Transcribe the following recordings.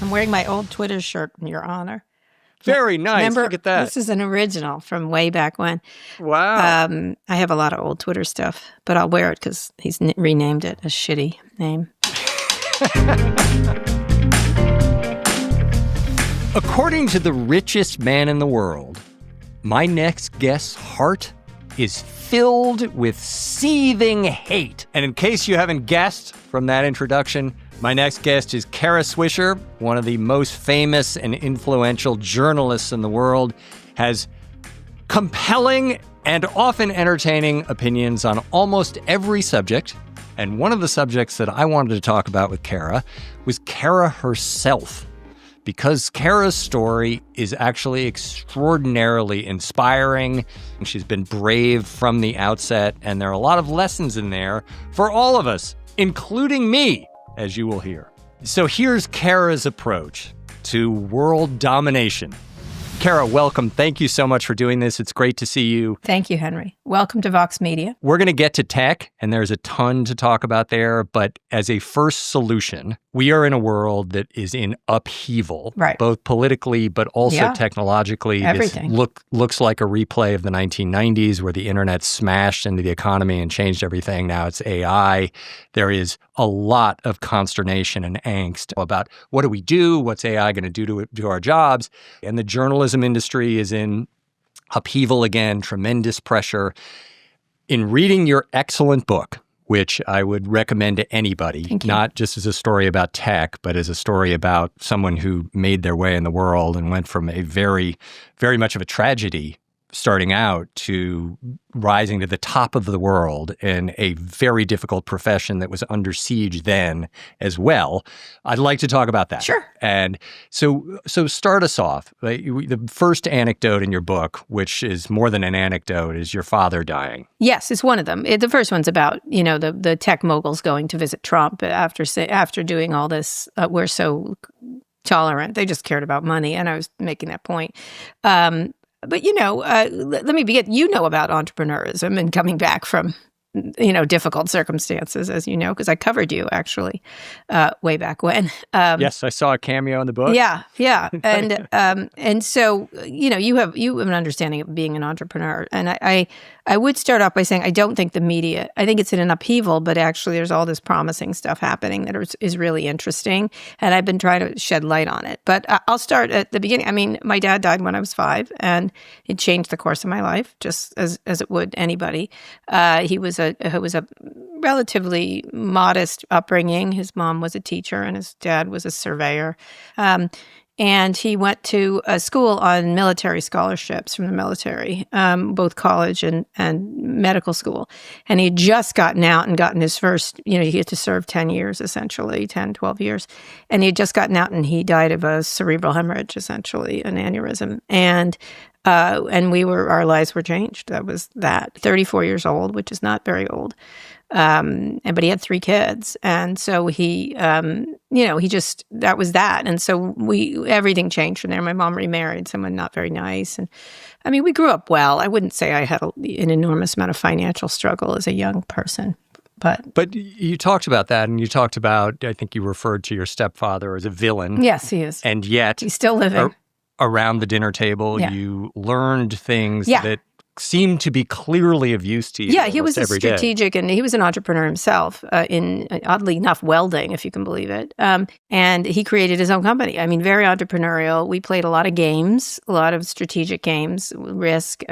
I'm wearing my old Twitter shirt, in your honor. Very nice. Remember, look at that. This is an original from way back when. Wow. I have a lot of old Twitter stuff, but I'll wear it because he's renamed it a shitty name. According to the richest man in the world, my next guest's heart is filled with seething hate. And in case you haven't guessed from that introduction, my next guest is Kara Swisher, one of the most famous and influential journalists in the world, has compelling and often entertaining opinions on almost every subject. And one of the subjects that I wanted to talk about with Kara was Kara herself, because Kara's story is actually extraordinarily inspiring. She's been brave from the outset, and there are a lot of lessons in there for all of us, including me, as you will hear. So here's Kara's approach to world domination. Kara, welcome. Thank you so much for doing this. It's great to see you. Thank you, Henry. Welcome to Vox Media. We're going to get to tech, and there's a ton to talk about there. But as a first solution, we are in a world that is in upheaval, right, both politically but also technologically. Everything. This looks like a replay of the 1990s where the internet smashed into the economy and changed everything. Now it's AI. There is a lot of consternation and angst about what do we do? What's AI going to do to our jobs? And the journalism industry is in upheaval again, tremendous pressure. In reading your excellent book, which I would recommend to anybody, not just as a story about tech, but as a story about someone who made their way in the world and went from a very, very much of a tragedy starting out to rising to the top of the world in a very difficult profession that was under siege then as well. I'd like to talk about that. Sure. And so start us off. The first anecdote in your book, which is more than an anecdote, is your father dying. Yes, it's one of them. The first one's about, the tech moguls going to visit Trump after doing all this. We're so tolerant. They just cared about money. And I was making that point. But, let me begin. You know about entrepreneurism and coming back from, difficult circumstances, as you know, because I covered you, actually, way back when. Yes, I saw a cameo in the book. Yeah. And so, you have an understanding of being an entrepreneur. And I would start off by saying I don't think the media, I think it's in an upheaval, but actually there's all this promising stuff happening that is really interesting. And I've been trying to shed light on it. But I'll start at the beginning. I mean, my dad died when I was 5, and it changed the course of my life, just as it would anybody. He was a relatively modest upbringing. His mom was a teacher and his dad was a surveyor. And he went to a school on military scholarships from the military, both college and medical school. And he had just gotten out and gotten his first, he had to serve 10 years, essentially, 10, 12 years. And he had just gotten out and he died of a cerebral hemorrhage, essentially, an aneurysm. And our lives were changed. That was that. 34 years old, which is not very old. But he had 3 kids. And so he that was that. And so everything changed from there. My mom remarried someone not very nice. And I mean, we grew up well. I wouldn't say I had an enormous amount of financial struggle as a young person. But you talked about that, and you talked about, I think you referred to your stepfather as a villain. Yes, he is. And yet, he's still living. Around the dinner table, you learned things that seemed to be clearly of use to you. Yeah, he was every strategic, and he was an entrepreneur himself in, oddly enough, welding, if you can believe it. And he created his own company. I mean, very entrepreneurial. We played a lot of games, a lot of strategic games, Risk,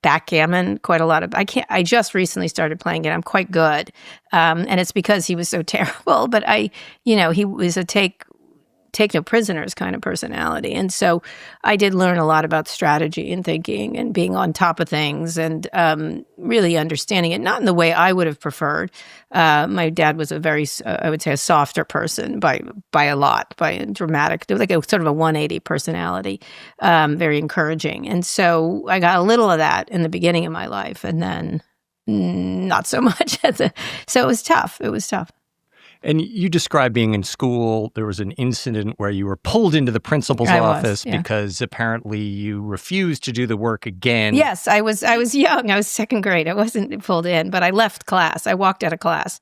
backgammon, quite a lot of. I just recently started playing it. I'm quite good, and it's because he was so terrible. But he was a take no prisoners kind of personality. And so I did learn a lot about strategy and thinking and being on top of things and really understanding it, not in the way I would have preferred. My dad was a very, I would say, a softer person by a dramatic, like a sort of a 180 personality, very encouraging. And so I got a little of that in the beginning of my life, and then not so much. So it was tough. And you described being in school. There was an incident where you were pulled into the principal's office because apparently you refused to do the work again. Yes, I was young. I was second grade. I wasn't pulled in, but I left class. I walked out of class.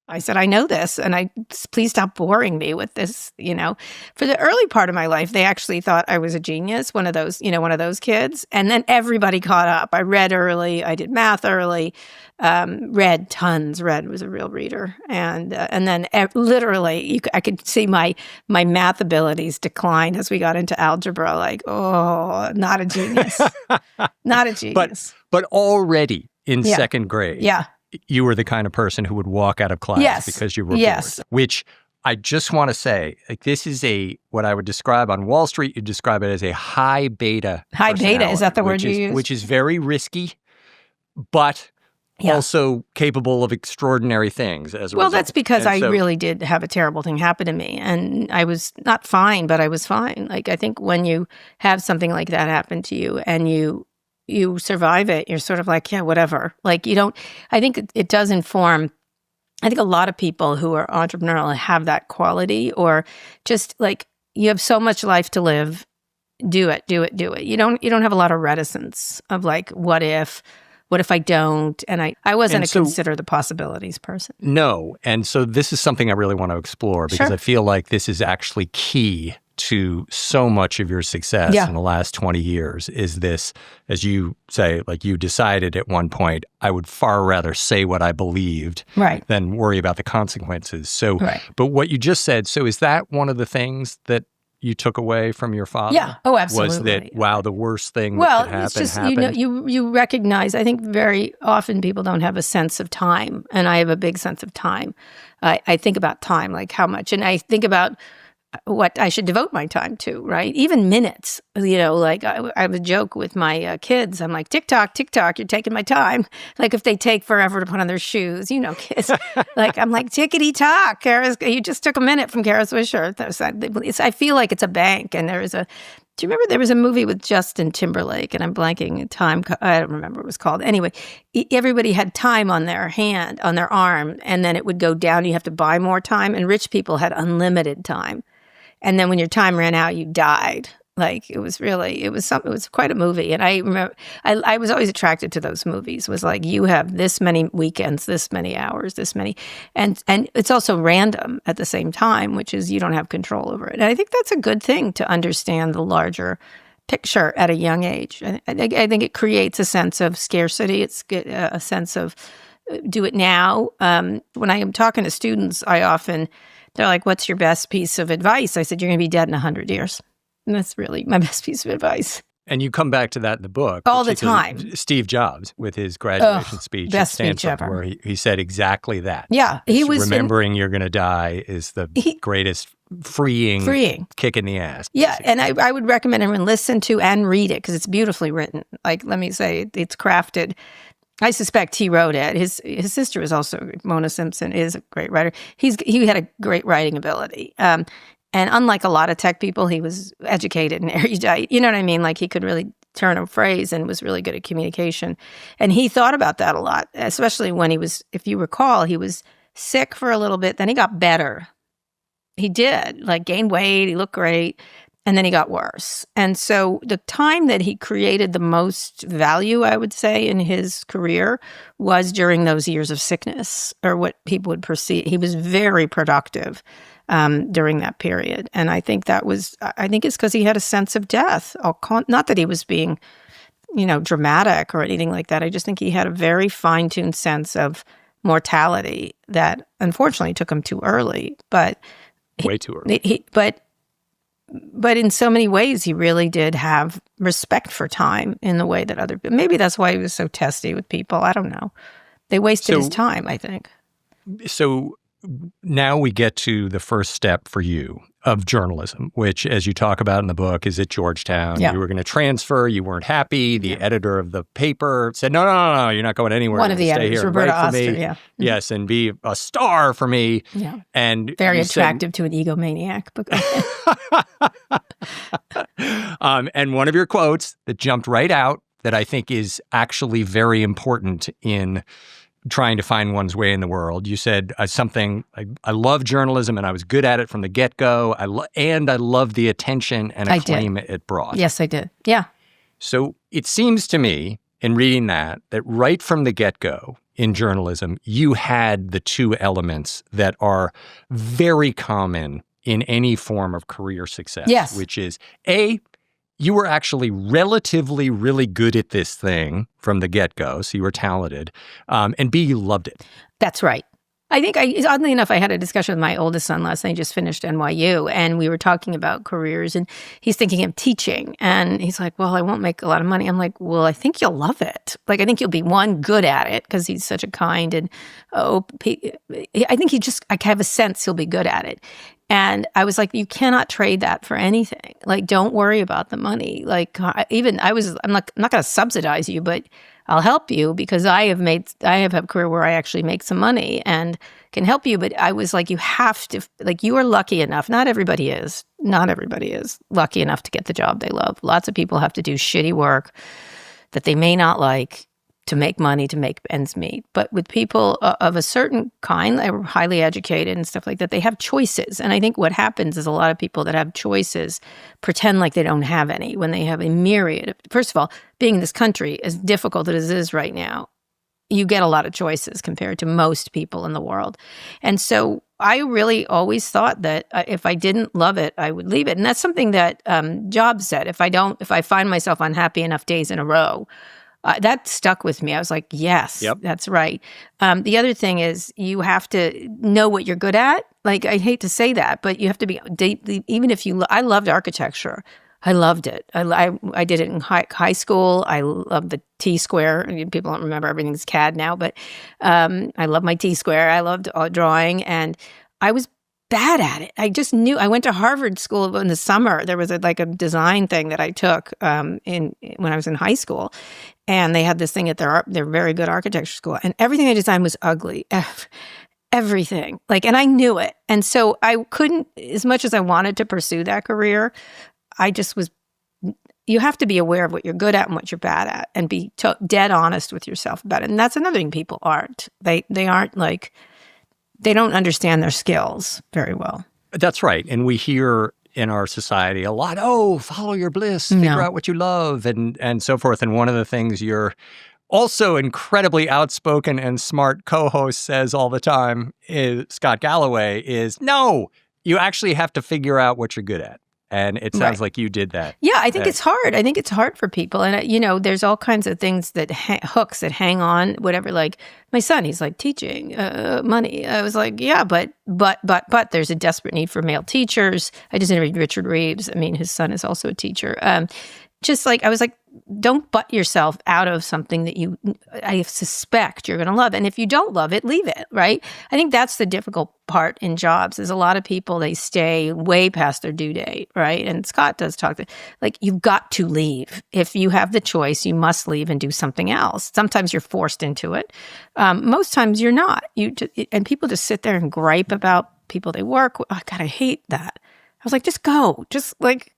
I said, I know this, and please stop boring me with this, For the early part of my life, they actually thought I was a genius, one of those kids. And then everybody caught up. I read early. I did math early, read tons. Read was a real reader. And then literally, I could see my math abilities decline as we got into algebra, like, oh, not a genius. Not a genius. But already in second grade. Yeah. You were the kind of person who would walk out of class because you were bored, which I just want to say, like, this is what I would describe on Wall Street, you describe it as a high beta. High beta, is that the word you use? Which is very risky, but also capable of extraordinary things as a result. That's because I really did have a terrible thing happen to me, and I was not fine, but I was fine. Like, I think when you have something like that happen to you and you survive it, you're sort of like, yeah, whatever. Like, I think it does inform, I think a lot of people who are entrepreneurial have that quality, or just like, you have so much life to live, do it. You don't have a lot of reticence of like, what if I don't? And I wasn't a consider the possibilities person. No. And so this is something I really want to explore, because I feel like this is actually key to so much of your success in the last 20 years is this, as you say, like, you decided at one point, I would far rather say what I believed than worry about the consequences. So, but what you just said, so is that one of the things that you took away from your father? Yeah. Oh, absolutely. Was that, wow, the worst thing that could happen it's just, happened? You recognize, I think very often people don't have a sense of time, and I have a big sense of time. I think about time, like how much, and I think about what I should devote my time to, right? Even minutes, like I have a joke with my kids. I'm like, TikTok, you're taking my time. Like, if they take forever to put on their shoes, kids. Like, I'm like, tickety-tock, you just took a minute from Kara Swisher. I feel like it's a bank. And do you remember there was a movie with Justin Timberlake, and I'm blanking time, I don't remember what it was called. Anyway, everybody had time on their hand, on their arm, and then it would go down. You have to buy more time, and rich people had unlimited time. And then when your time ran out, you died. Like, it was quite a movie. And I remember, I was always attracted to those movies. It was like, you have this many weekends, this many hours, this many. And it's also random at the same time, which is you don't have control over it. And I think that's a good thing to understand the larger picture at a young age. I think it creates a sense of scarcity. It's a sense of do it now. When I am talking to students, they're like, what's your best piece of advice? I said, you're going to be dead in 100 years. And that's really my best piece of advice. And you come back to that in the book. All the time. Steve Jobs, with his graduation speech at Stanford, speech ever. Where he said exactly that. Yeah. He was remembering you're going to die is the greatest freeing kick in the ass. Yeah, and I would recommend everyone listen to and read it, because it's beautifully written. Like, let me say, it's crafted. I suspect he wrote it. His sister is also, Mona Simpson, is a great writer. He had a great writing ability. And unlike a lot of tech people, he was educated and erudite. You know what I mean? Like, he could really turn a phrase and was really good at communication. And he thought about that a lot, especially when he was, if you recall, he was sick for a little bit. Then he got better. He did, like, gained weight. He looked great. And then he got worse. And so the time that he created the most value, I would say, in his career was during those years of sickness, or what people would perceive. He was very productive during that period. And I think it's because he had a sense of death. Not that he was being, dramatic or anything like that. I just think he had a very fine-tuned sense of mortality that unfortunately took him too early. Way too early. But in so many ways, he really did have respect for time in the way that other people. Maybe that's why he was so testy with people. I don't know. They wasted his time, I think. So now we get to the first step for you of journalism, which, as you talk about in the book, is at Georgetown. Yeah. You were going to transfer. You weren't happy. The editor of the paper said, no, you're not going anywhere. One of the editors, Roberta Oster, yeah. Yes, and be a star for me. Yeah. And very attractive to an egomaniac. And one of your quotes that jumped right out that I think is actually very important in trying to find one's way in the world. You said something like, I love journalism and I was good at it from the get-go. I love the attention and acclaim it brought. Yes, I did. Yeah. So it seems to me in reading that right from the get-go, in journalism, you had the two elements that are very common in any form of career success, Yes. which is A, you were actually relatively really good at this thing from the get-go, so you were talented, and B, you loved it. That's right. I think, oddly enough, I had a discussion with my oldest son last night. He just finished NYU, and we were talking about careers, and he's thinking of teaching. And he's like, well, I won't make a lot of money. I'm like, well, I think you'll love it. Like, I think you'll be, one, good at it, because he's such a kind and, I think I have a sense he'll be good at it. And I was like, you cannot trade that for anything. Like, don't worry about the money. Like, I'm not going to subsidize you, but I'll help you, because I have a career where I actually make some money and can help you. But I was like, you have to, like, you are lucky enough. Not everybody is lucky enough to get the job they love. Lots of people have to do shitty work that they may not like to make money, to make ends meet. But with people of a certain kind, they were highly educated and stuff like that, they have choices. And I think what happens is a lot of people that have choices pretend like they don't have any when they have a myriad. First of all, being in this country, as difficult as it is right now, you get a lot of choices compared to most people in the world. And so I really always thought that if I didn't love it, I would leave it. And that's something that Jobs said. If I find myself unhappy enough days in a row, that stuck with me. I was like, yes, Yep. That's right. The other thing is you have to know what you're good at. Like, I hate to say that, but you have to be deeply, even if I loved architecture. I loved it. I did it in high school. I loved the T-square. People don't remember, everything's CAD now, but I love my T-square. I loved drawing, and I was bad at it. I just knew. I went to Harvard School in the summer. There was a design thing that I took when I was in high school, and they had this thing at their very good architecture school, and everything I designed was ugly. Everything. And I knew it. And so I couldn't, as much as I wanted to pursue that career, I just was, you have to be aware of what you're good at and what you're bad at, and be dead honest with yourself about it. And that's another thing people aren't. They aren't they don't understand their skills very well. That's right. And we hear in our society a lot, follow your bliss, figure out what you love, and so forth. And one of the things your also incredibly outspoken and smart co-host says all the time, Scott Galloway, is no, you actually have to figure out what you're good at. And it sounds like you did that. Yeah, I think it's hard. I think it's hard for people. And, there's all kinds of things that hooks that hang on, whatever. Like my son, he's like, teaching, money. I was like, yeah, but there's a desperate need for male teachers. I just interviewed Richard Reeves. I mean, his son is also a teacher. I was like, don't butt yourself out of something that I suspect you're going to love. And if you don't love it, leave it, right? I think that's the difficult part in jobs is a lot of people, they stay way past their due date, right? And Scott does talk to, you've got to leave. If you have the choice, you must leave and do something else. Sometimes you're forced into it. Most times you're not. And people just sit there and gripe about people they work with. Oh, God, I hate that. I was like, just go. Just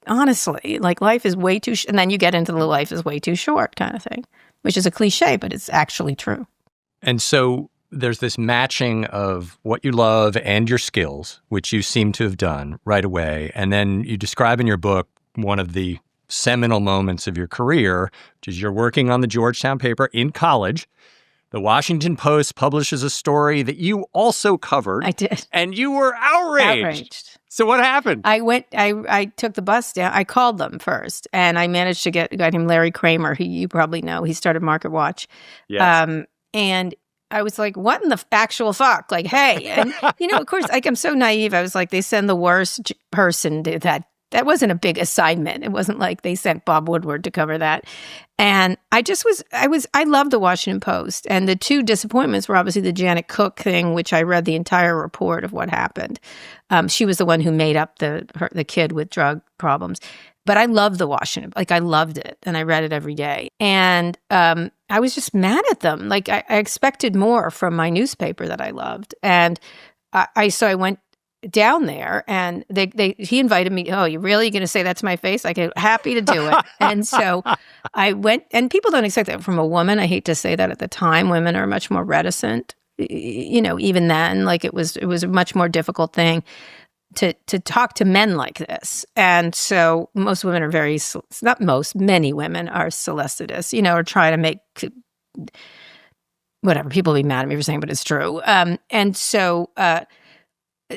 honestly, life is way too and then you get into the life is way too short kind of thing, which is a cliche, but it's actually true. And so there's this matching of what you love and your skills, which you seem to have done right away. And then you describe in your book one of the seminal moments of your career, which is you're working on the Georgetown paper in college. The Washington Post publishes a story that you also covered. I did. And you were outraged. So what happened? I took the bus down. I called them first, and I managed to get a guy named Larry Kramer, who you probably know. He started Market Watch. Yes. And I was like, what in the actual fuck? Hey. And, of course, I'm so naive. I was like, they send the worst person to that. That wasn't a big assignment. It wasn't like they sent Bob Woodward to cover that. And I loved the Washington Post. And the two disappointments were obviously the Janet Cook thing, which I read the entire report of what happened. She was the one who made up the kid with drug problems. But I loved the Washington, I loved it. And I read it every day. And I was just mad at them. I expected more from my newspaper that I loved. And so I went down there, and he invited me. Oh, you really going to say that to my face? I'm happy to do it. And so I went, and people don't expect that from a woman. I hate to say that at the time. Women are much more reticent, even then. It was a much more difficult thing to talk to men like this. And so most women are many women are solicitous, or try to make whatever. People will be mad at me for saying, but it's true.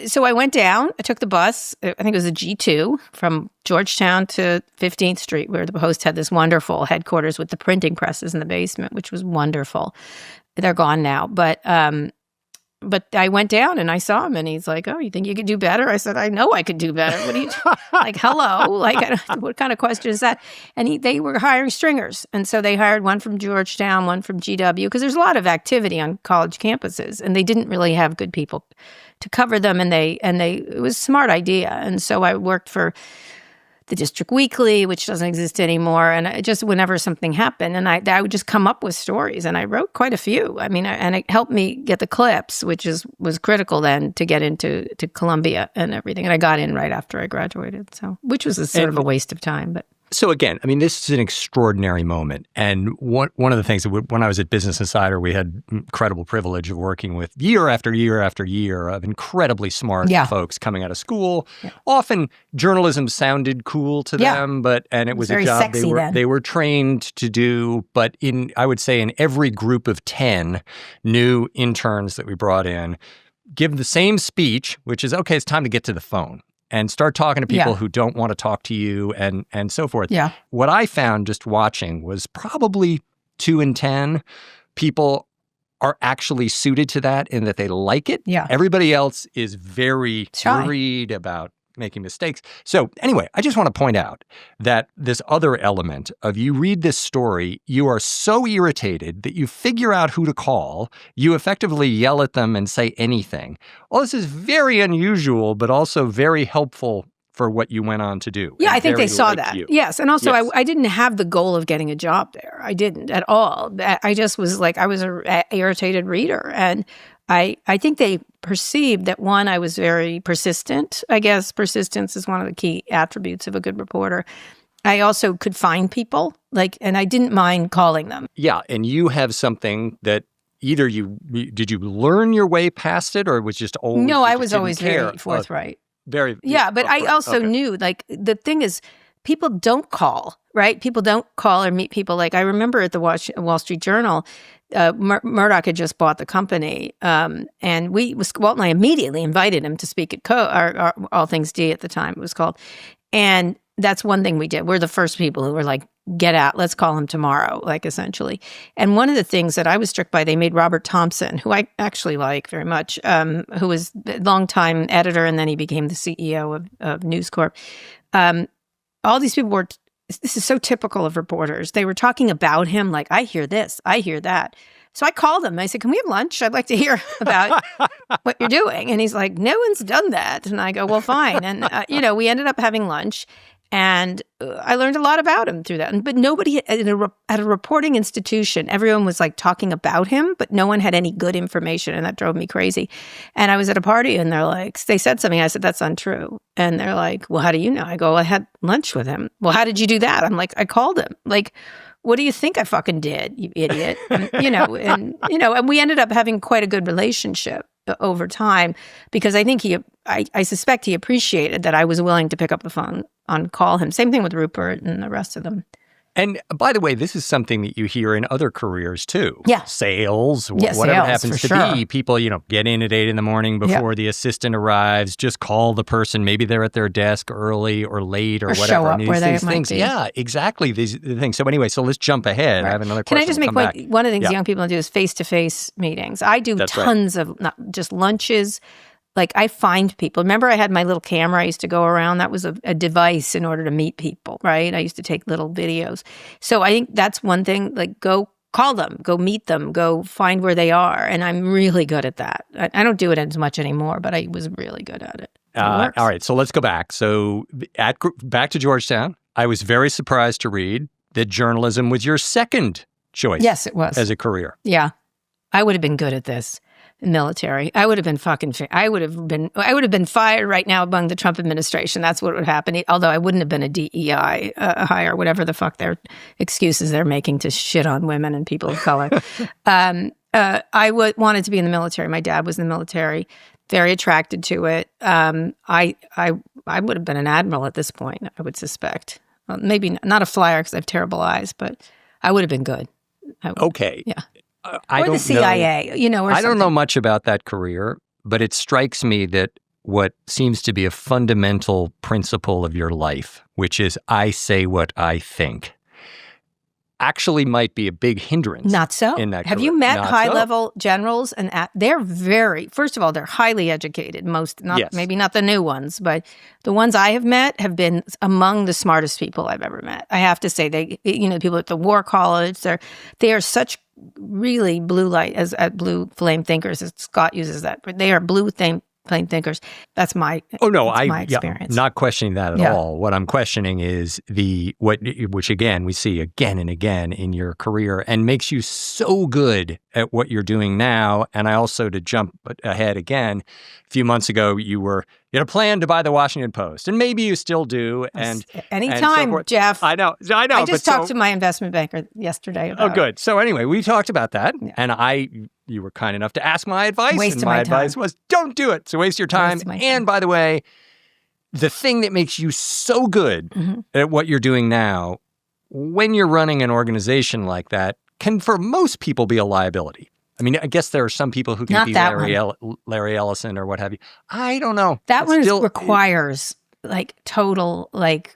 So I went down. I took the bus. I think it was a G2 from Georgetown to 15th Street, where the Post had this wonderful headquarters with the printing presses in the basement, which was wonderful. They're gone now, but I went down and I saw him, and he's like, "Oh, you think you could do better?" I said, "I know I could do better. What are you like? Hello, like what kind of question is that?" And they were hiring stringers, and so they hired one from Georgetown, one from GW, because there's a lot of activity on college campuses, and they didn't really have good people to cover them, and it was a smart idea. And so I worked for the District Weekly, which doesn't exist anymore, and I just, whenever something happened, and I would just come up with stories, and I wrote quite a few. I mean, and it helped me get the clips, which was critical then to get into Columbia and everything. And I got in right after I graduated, so which was a sort of a waste of time, but. So again, I mean, this is an extraordinary moment. And one of the things that when I was at Business Insider, we had incredible privilege of working with year after year after year of incredibly smart folks coming out of school. Yeah. Often journalism sounded cool to them, and it was a job they were trained to do. But I would say in every group of 10 new interns that we brought in, give the same speech, which is, okay, it's time to get to the phone. And start talking to people who don't want to talk to you and so forth. Yeah. What I found just watching was probably 2 in 10 people are actually suited to that in that they like it. Yeah. Everybody else is very worried about making mistakes. So anyway, I just want to point out that this other element of you read this story, you are so irritated that you figure out who to call, you effectively yell at them and say anything. All this is very unusual, but also very helpful for what you went on to do. Yeah, I think they saw that. Yes. And also, I didn't have the goal of getting a job there. I didn't at all. I just was like, I was an irritated reader. And I think they perceived that, one, I was very persistent. I guess persistence is one of the key attributes of a good reporter. I also could find people, and I didn't mind calling them. Yeah, and you have something that either did you learn your way past it, or it was just always... No, I was always very forthright. But I also knew, the thing is, people don't call, right? People don't call or meet people. I remember at the Wall Street Journal, Murdoch had just bought the company, and Walt and I immediately invited him to speak at All Things D at the time, it was called. And that's one thing we did. We're the first people who were like, get out, let's call him tomorrow, essentially. And one of the things that I was struck by, they made Robert Thompson, who I actually like very much, who was a longtime editor, and then he became the CEO of News Corp. All these people this is so typical of reporters. They were talking about him like, I hear this, I hear that. So I called him. I said, can we have lunch? I'd like to hear about what you're doing. And he's like, no one's done that. And I go, well, fine. And, we ended up having lunch. And I learned a lot about him through that. But nobody at a reporting institution, everyone was talking about him, but no one had any good information. And that drove me crazy. And I was at a party and they said something. I said, that's untrue. And they're like, well, how do you know? I go, I had lunch with him. Well, how did you do that? I'm like, I called him. What do you think I fucking did, you idiot? And we ended up having quite a good relationship over time, because I think I suspect he appreciated that I was willing to pick up the phone and call him. Same thing with Rupert and the rest of them. And by the way, this is something that you hear in other careers too. Yeah. Sales, whatever happens to be. People, get in at 8 a.m. before the assistant arrives. Just call the person. Maybe they're at their desk early or late or whatever. Show up where they might be. Yeah, exactly. These things. So anyway, let's jump ahead. Right. I have another question. Can I just make point? One of the things young people do is face-to-face meetings. I do tons of not just lunches. I find people. Remember, I had my little camera I used to go around. That was a device in order to meet people, right? I used to take little videos. So I think that's one thing. Go call them, go meet them, go find where they are. And I'm really good at that. I don't do it as much anymore, but I was really good at it. All right, so let's go back. So back to Georgetown. I was very surprised to read that journalism was your second choice. Yes, it was. As a career. Yeah. I would have been good at this. Military. I would have been I would have been fired right now among the Trump administration. That's what would happen. Although I wouldn't have been a DEI hire, whatever the fuck their excuses they're making to shit on women and people of color. I wanted to be in the military. My dad was in the military. Very attracted to it. I would have been an admiral at this point, I would suspect. Well, maybe not a flyer because I have terrible eyes, but I would have been good. Okay. Yeah. I or don't the CIA, or I don't know something. much about that career, but it strikes me that what seems to be a fundamental principle of your life, which is I say what I think, actually might be a big hindrance. Not so. In that Have career. you met Not so. high-level generals? And they're first of all, they're highly educated. Yes. Maybe not the new ones, but the ones I have met have been among the smartest people I've ever met. I have to say, people at the War College, they are such really blue flame thinkers, as Scott uses that, but they are blue flame thinkers. That's my my experience. Not questioning that at all. What I'm questioning is which again we see again and again in your career and makes you so good at what you're doing now. And I also, to jump ahead again, a few months ago you had a plan to buy the Washington Post, and maybe you still do. And anytime, so Jeff. I know. I just talked to my investment banker yesterday about good. So anyway, we talked about that, and you were kind enough to ask my advice, and my advice was don't do it. So waste your time. And by the way, the thing that makes you so good at what you're doing now, when you're running an organization like that, can for most people be a liability. I mean, I guess there are some people who can be Larry Ellison or what have you. I don't know. That one requires total balls to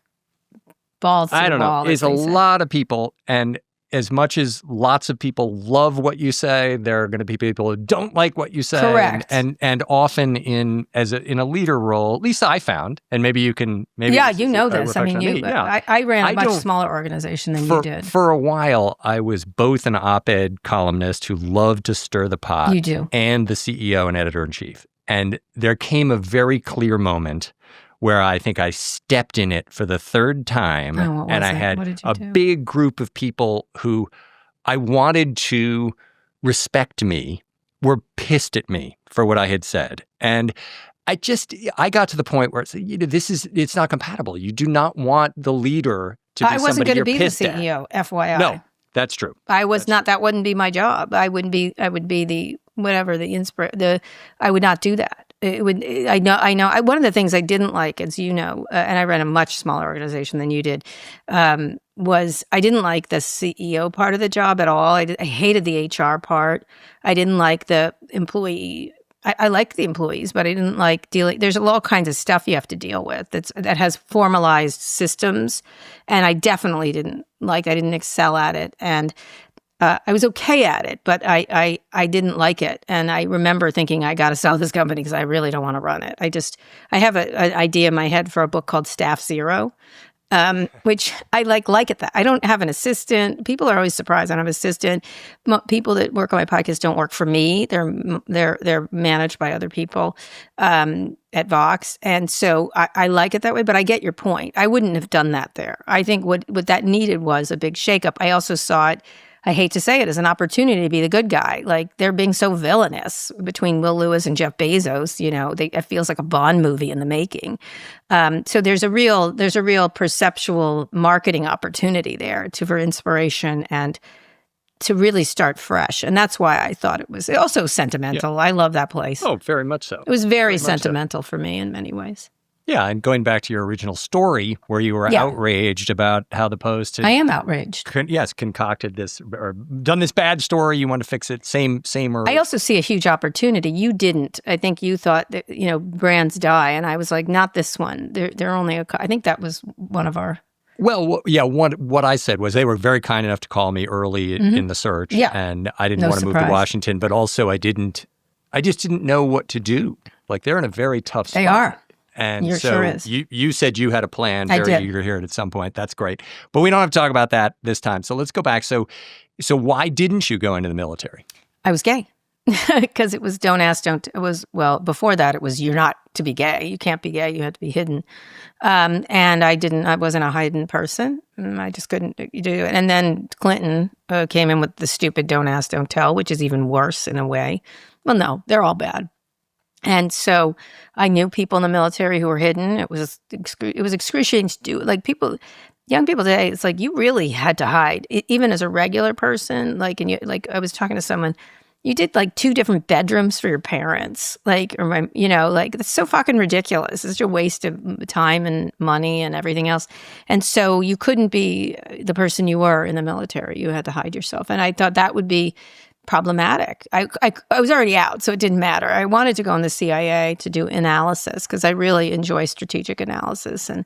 the wall. I don't know. It's a lot of people, and as much as lots of people love what you say, there are going to be people who don't like what you say. Correct. And often in a leader role, at least I found, and maybe you can you know this. I mean, I ran a much smaller organization than you did. For a while, I was both an op-ed columnist who loved to stir the pot. You do. And the CEO and editor-in-chief. And there came a very clear moment where I think I stepped in it for the third time. And I had a big group of people who I wanted to respect me were pissed at me for what I had said. And I got to the point where it's not compatible. You do not want the leader to be somebody you're pissed at. I wasn't going to be the CEO, FYI. No, that's true. I was not. That wouldn't be my job. I would be the whatever I would not do that. It would. I know. One of the things I didn't like, as you know, and I ran a much smaller organization than you did, was I didn't like the CEO part of the job at all. I hated the HR part. I didn't like the employee. I liked the employees, but I didn't like dealing. There's all kinds of stuff you have to deal with that has formalized systems, and I definitely didn't like. I didn't excel at it, and I was okay at it, but I didn't like it. And I remember thinking, I got to sell this company because I really don't want to run it. I have an idea in my head for a book called Staff Zero, which I like it. That I don't have an assistant. People are always surprised I don't have an assistant. People that work on my podcast don't work for me. They're managed by other people at Vox. And so I like it that way, but I get your point. I wouldn't have done that there. I think what that needed was a big shakeup. I also saw it, I hate to say it, as an opportunity to be the good guy. Like, they're being so villainous between Will Lewis and Jeff Bezos. It feels like a Bond movie in the making. So there's a real perceptual marketing opportunity there for inspiration and to really start fresh. And that's why I thought it was also sentimental. Yeah. I love that place. Oh, very much so. It was very sentimental for me in many ways. Yeah, and going back to your original story where you were outraged about how the Post had... I am outraged. Concocted this or done this bad story. You want to fix it. Same. Or I also see a huge opportunity. You didn't. I think you thought that, brands die. And I was like, not this one. They're only I think that was one of our... Well, yeah, what I said was they were very kind enough to call me early in the search. Yeah. And I didn't want to move to Washington, but also I just didn't know what to do. Like, they're in a very tough spot. They are. And so sure is. You said you had a plan. I did. Eager to hear it at some point. That's great. But we don't have to talk about that this time. So let's go back. So why didn't you go into the military? I was gay. Because it was don't ask, don't. It was, before that, it was you're not to be gay. You can't be gay. You have to be hidden. And I wasn't a hidden person. I just couldn't do it. And then Clinton came in with the stupid don't ask, don't tell, which is even worse in a way. Well, no, they're all bad. And so I knew people in the military who were hidden. It was excruciating to do. Like, young people today, it's like you really had to hide, even as a regular person. I was talking to someone. You did 2 different bedrooms for your parents. That's so fucking ridiculous. It's such a waste of time and money and everything else. And so you couldn't be the person you were in the military. You had to hide yourself. And I thought that would be problematic. I was already out, so it didn't matter. I wanted to go in the CIA to do analysis because I really enjoy strategic analysis. And,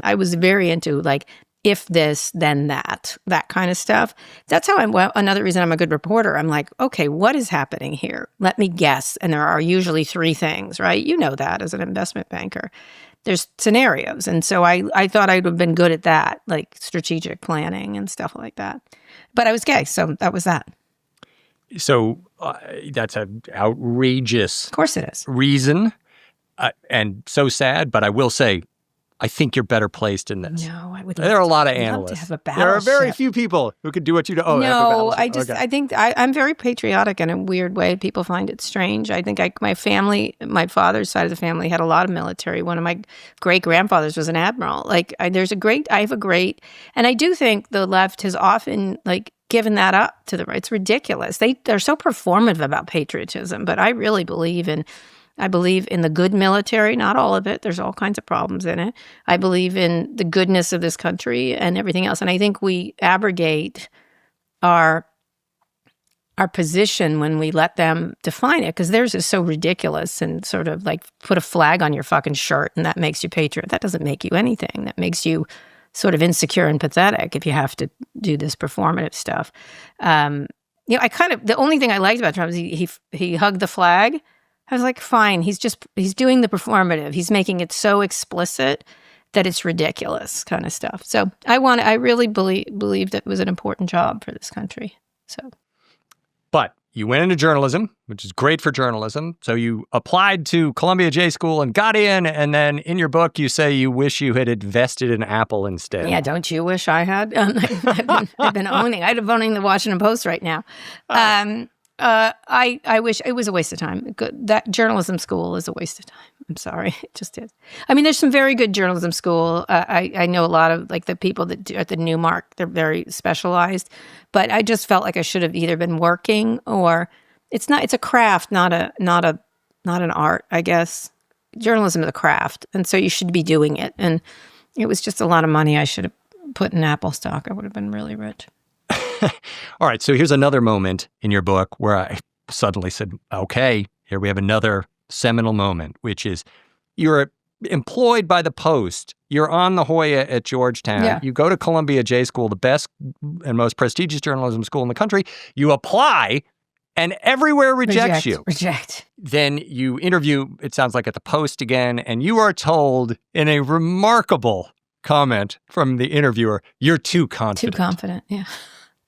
I was very into like, if this, then that kind of stuff. That's how another reason I'm a good reporter. I'm like, okay, what is happening here? Let me guess. And there are usually 3 things, right? You know that as an investment banker. There's scenarios. And so I thought I'd have been good at that, like strategic planning and stuff like that. But I was gay, so that was that. So that's an outrageous Of course it is. reason and so sad. But I will say, I think you're better placed in this. No, I would. There are a lot of love to analysts. have a There are very battleship. few people who could do what you do. Oh, No, I think I'm very patriotic in a weird way. People find it strange. I think my family, my father's side of the family had a lot of military. One of my great grandfathers was an admiral. Like I have a great, and I do think the left has often like given that up to the right. It's ridiculous. They're so performative about patriotism, but I really believe in the good military, not all of it. There's all kinds of problems in it. I believe in the goodness of this country and everything else. And I think we abrogate our position when we let them define it, because theirs is so ridiculous and sort of like put a flag on your fucking shirt and that makes you patriot. That doesn't make you anything. That makes you sort of insecure and pathetic if you have to do this performative stuff. The only thing I liked about Trump is he hugged the flag. I was like, fine, he's doing the performative. He's making it so explicit that it's ridiculous kind of stuff. So I really believe that it was an important job for this country. So, But you went into journalism, which is great for journalism. So you applied to Columbia J School and got in. And then in your book, you say you wish you had invested in Apple instead. yeah, don't you wish I had? I've been owning the Washington Post right now. I wish it was a waste of time. That journalism school is a waste of time. I'm sorry. It just is. I mean, there's some very good journalism school. I know a lot of like the people that do at the Newmark, they're very specialized, but I just felt like I should have either been working or it's a craft, not an art, I guess. Journalism is a craft. And so you should be doing it. And it was just a lot of money I should have put in Apple stock. I would have been really rich. All right, so here's another moment in your book where I suddenly said, okay, here we have another seminal moment, which is you're employed by the Post. You're on the Hoya at Georgetown. Yeah. You go to Columbia J School, the best and most prestigious journalism school in the country. You apply, and everywhere rejects you. Reject. Then you interview, it sounds like at the Post again, and you are told in a remarkable comment from the interviewer, you're too confident. Too confident, yeah.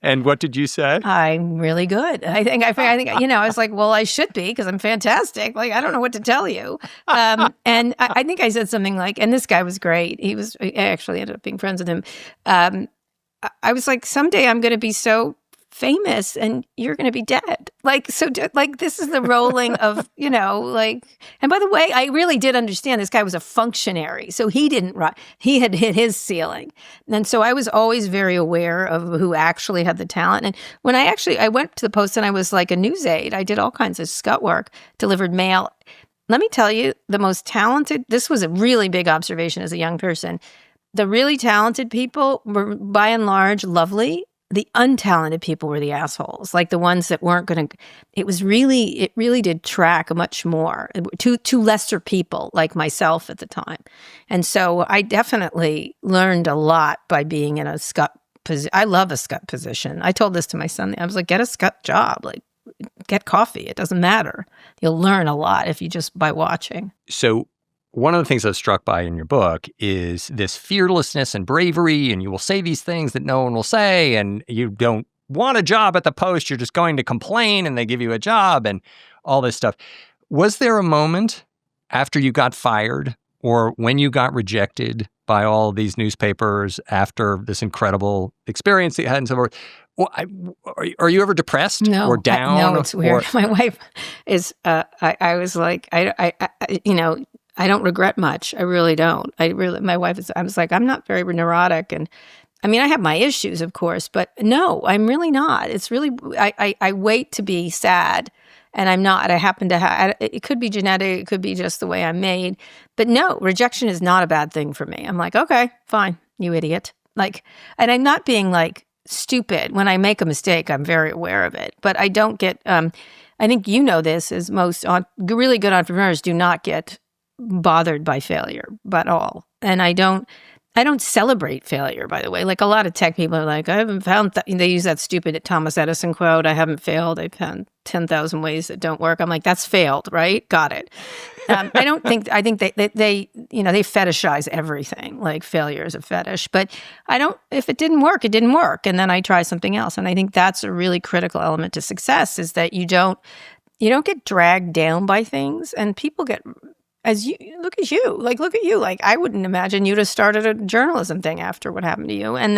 And what did you say? I'm really good. I think, I was like, well, I should be because I'm fantastic. Like, I don't know what to tell you. And I think I said something like, and this guy was great. I actually ended up being friends with him. I was like, someday I'm going to be so famous and you're going to be dead. Like, so like this is the rolling of, and by the way, I really did understand this guy was a functionary. So he had hit his ceiling. And so I was always very aware of who actually had the talent. And when I went to the Post and I was like a news aide, I did all kinds of scut work, delivered mail. Let me tell you, the most talented, this was a really big observation as a young person. The really talented people were by and large lovely. The untalented people were the assholes, like the ones that weren't going to, it really did track much more to lesser people like myself at the time. And so I definitely learned a lot by being in a scut position. I love a scut position. I told this to my son. I was like, get a scut job, like get coffee. It doesn't matter. You'll learn a lot if you just by watching. So one of the things I was struck by in your book is this fearlessness and bravery, and you will say these things that no one will say, and you don't want a job at the Post, you're just going to complain, and they give you a job, and all this stuff. Was there a moment after you got fired or when you got rejected by all these newspapers after this incredible experience that you had and so forth? Are you ever depressed or down? No, it's weird. My wife is, I was like, I don't regret much. I really don't. My wife is, I was like, I'm not very neurotic. And I mean, I have my issues, of course, but no, I'm really not. It's really, I wait to be sad and I'm not. I happen to have, it could be genetic. It could be just the way I'm made. But no, rejection is not a bad thing for me. I'm like, okay, fine, you idiot. Like, and I'm not being like, stupid. When I make a mistake, I'm very aware of it. But I don't get, I think you know this, as most really good entrepreneurs do not get bothered by failure at all. And I don't celebrate failure, by the way. Like a lot of tech people are like, I haven't found, they use that stupid Thomas Edison quote, I haven't failed, I've found 10,000 ways that don't work. I'm like, that's failed, right? Got it. I think they fetishize everything. Like failure is a fetish. But if it didn't work, it didn't work. And then I try something else. And I think that's a really critical element to success, is that you don't get dragged down by things, and people get, look at you. Like, I wouldn't imagine you'd have started a journalism thing after what happened to you. And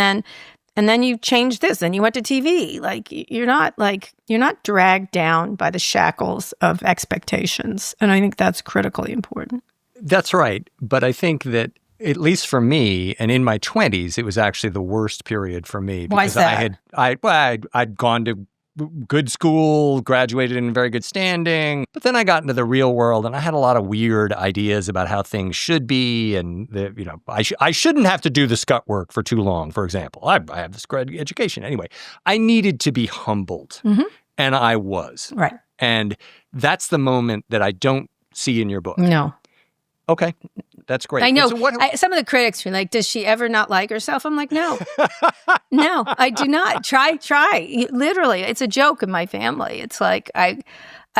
then you changed this, and you went to TV. Like, you're not dragged down by the shackles of expectations. And I think that's critically important. That's right. But I think that, at least for me, and in my 20s, it was actually the worst period for me. Why is that? I'd gone to good school, graduated in very good standing, but then I got into the real world, and I had a lot of weird ideas about how things should be, and I shouldn't have to do the scut work for too long. For example, I have this great education anyway. I needed to be humbled, and I was right, and that's the moment that I don't see in your book. No. Okay, that's great. I know. So some of the critics are like, does she ever not like herself? I'm like, no. No, I do not. Try. Literally, it's a joke in my family. It's like,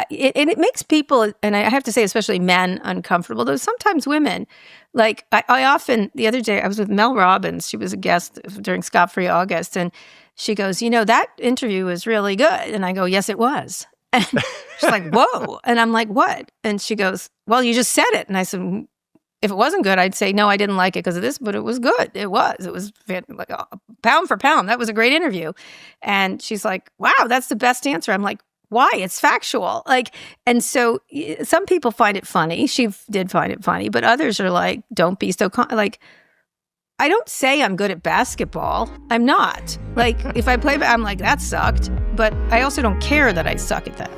it makes people, and I have to say, especially men, uncomfortable. Though sometimes women, like, I often, the other day, I was with Mel Robbins. She was a guest during Scot Free August, and she goes, that interview was really good. And I go, yes, it was. And she's like, whoa. And I'm like, what? And she goes, well, you just said it. And I said, if it wasn't good, I'd say, no, I didn't like it because of this, but it was good. It was like pound for pound. That was a great interview. And she's like, wow, that's the best answer. I'm like, why? It's factual. And so some people find it funny. She did find it funny, but others are like, don't be so, I don't say I'm good at basketball. I'm not. Like, if I play, I'm like, that sucked. But I also don't care that I suck at that.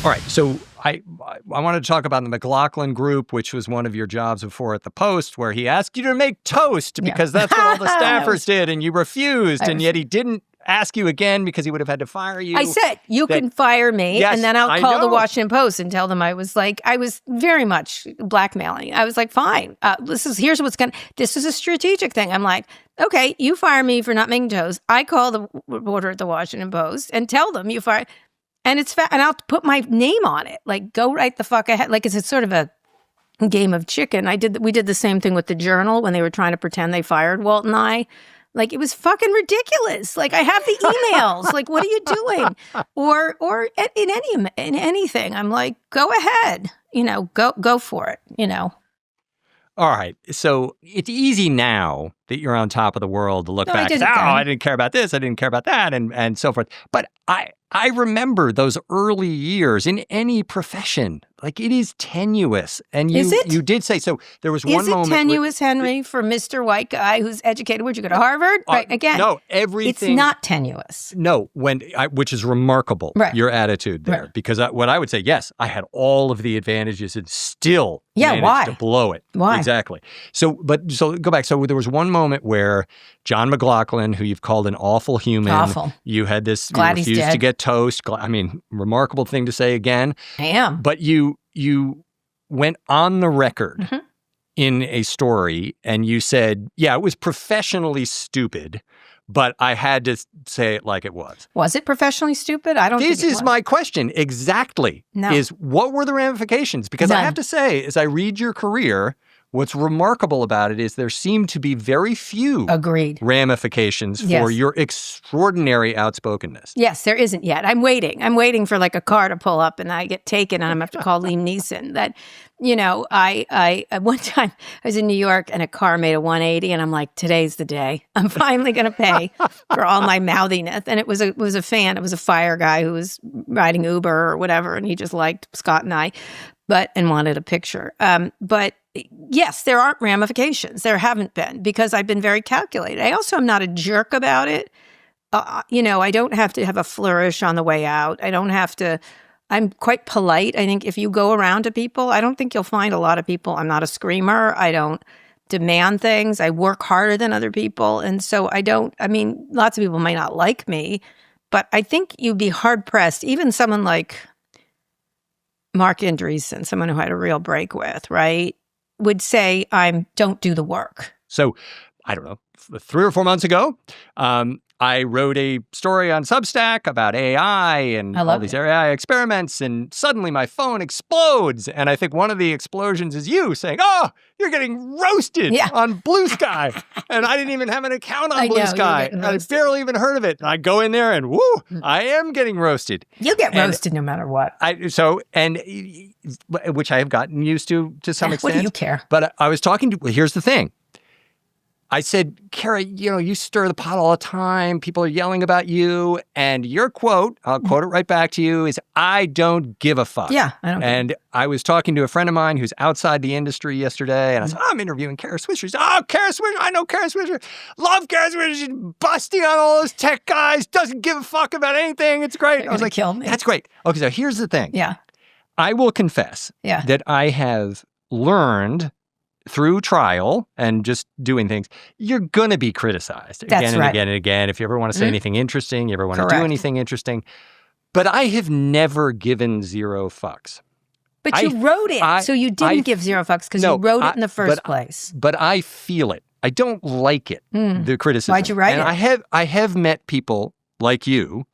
All right. So I wanted to talk about the McLaughlin Group, which was one of your jobs before at the Post, where he asked you to make toast because that's what all the staffers did, and you refused, and yet he didn't ask you again because he would have had to fire you. I said, you can fire me, yes, and then I'll call the Washington Post and tell them I was very much blackmailing. I was like, fine, this is a strategic thing. I'm like, okay, you fire me for not making toast. I call the reporter at the Washington Post and tell them you fire, and and I'll put my name on it. Like, go right the fuck ahead. Like, it's sort of a game of chicken. We did the same thing with the Journal when they were trying to pretend they fired Walt and I. Like, it was fucking ridiculous. Like, I have the emails. Like, what are you doing? Or in anything. I'm like, go ahead. Go for it. All right. So it's easy now that you're on top of the world to look back. I didn't care about this. I didn't care about that, and so forth. But I remember those early years in any profession. Like, it is tenuous. And you did say, so there was one moment. Is it tenuous, Henry, for Mr. White Guy who's educated? Where'd you go to Harvard? Right, again. No, everything. It's not tenuous. No, which is remarkable, right. Your attitude there. Right. Because what I would say, yes, I had all of the advantages and still managed to blow it. Why? Exactly. So go back. So there was one moment where John McLaughlin, who you've called an awful human. Awful. You had this, Glad you refused to get toast. I mean, remarkable thing to say again. I am. But you went on the record in a story and you said, yeah, it was professionally stupid, but I had to say it like it was. Was it professionally stupid? I don't think it was. This is my question exactly. No. Is what were the ramifications? Because I have to say, as I read your career, what's remarkable about it is there seem to be very few ramifications for your extraordinary outspokenness. Yes, there isn't yet. I'm waiting. I'm waiting for like a car to pull up and I get taken and I'm going to have to call Liam Neeson. That, I one time I was in New York and a car made a 180 and I'm like, today's the day. I'm finally going to pay for all my mouthiness. And it was a fan. It was a fire guy who was riding Uber or whatever. And he just liked Scott and I, and wanted a picture. But yes, there aren't ramifications. There haven't been because I've been very calculated. I also am not a jerk about it. I don't have to have a flourish on the way out. I'm quite polite. I think if you go around to people, I don't think you'll find a lot of people. I'm not a screamer. demand things. I work harder than other people. And so lots of people might not like me, but I think you'd be hard-pressed, even someone like Mark Andreessen, someone who I had a real break with, right, would say, don't do the work. So, I don't know, 3 or 4 months ago, I wrote a story on Substack about AI and all these AI experiments, and suddenly my phone explodes. And I think one of the explosions is you saying, "Oh, you're getting roasted on Blue Sky." And I didn't even have an account on Blue Sky. I barely even heard of it. And I go in there and I am getting roasted. You get roasted no matter what. Which I have gotten used to some extent. What do you care? But I was talking to, here's the thing. I said, Kara, you stir the pot all the time. People are yelling about you. And your quote, I'll quote it right back to you, is, "I don't give a fuck." Yeah, I don't. And I was talking to a friend of mine who's outside the industry yesterday. And I said, I'm interviewing Kara Swisher. He said, "Oh, Kara Swisher. I know Kara Swisher. Love Kara Swisher. She's busting on all those tech guys. Doesn't give a fuck about anything. It's great." I was like, kill me. That's great. Okay, so here's the thing. Yeah. I will confess that I have learned through trial and just doing things, you're going to be criticized again and again and again. If you ever want to say anything interesting, you ever want to do anything interesting. But I have never given 0 fucks. But you wrote it, so you didn't give 0 fucks because you wrote it in the first place. But I feel it. I don't like it, the criticism. Why'd you write it? And I have met people like you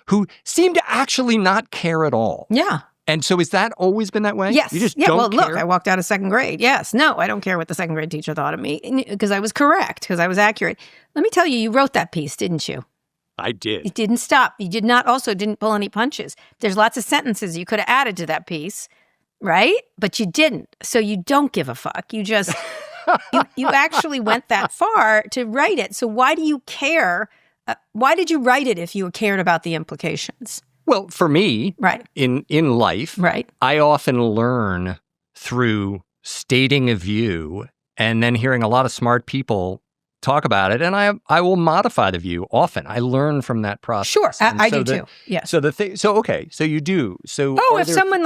who seem to actually not care at all. Yeah. And so has that always been that way? Yes. You just don't care? Look, I walked out of 2nd grade. Yes. No, I don't care what the 2nd grade teacher thought of me because I was correct, because I was accurate. Let me tell you, you wrote that piece, didn't you? I did. You didn't stop. You didn't pull any punches. There's lots of sentences you could have added to that piece, right? But you didn't. So you don't give a fuck. You just, you actually went that far to write it. So why do you care? Why did you write it if you cared about the implications? Well, for me, in life, I often learn through stating a view and then hearing a lot of smart people talk about it, and I will modify the view often. I learn from that process. Sure, I do too. Yes. So so you do. So if someone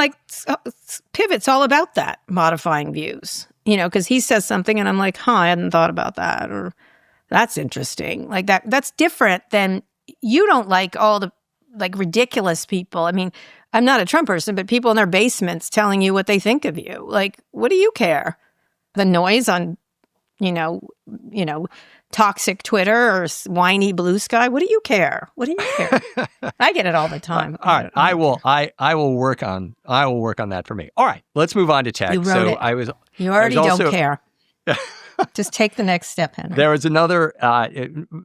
Pivot's all about that, modifying views, because he says something and I'm like, I hadn't thought about that, or that's interesting. Like that's different than, you don't like all the ridiculous people. I mean, I'm not a Trump person, but people in their basements telling you what they think of you. Like, what do you care? The noise on, toxic Twitter or whiny Blue Sky. What do you care? What do you care? I get it all the time. All right, I will work on that for me. All right, let's move on to tech. You wrote it. You already don't care. Just take the next step, Henry. There was another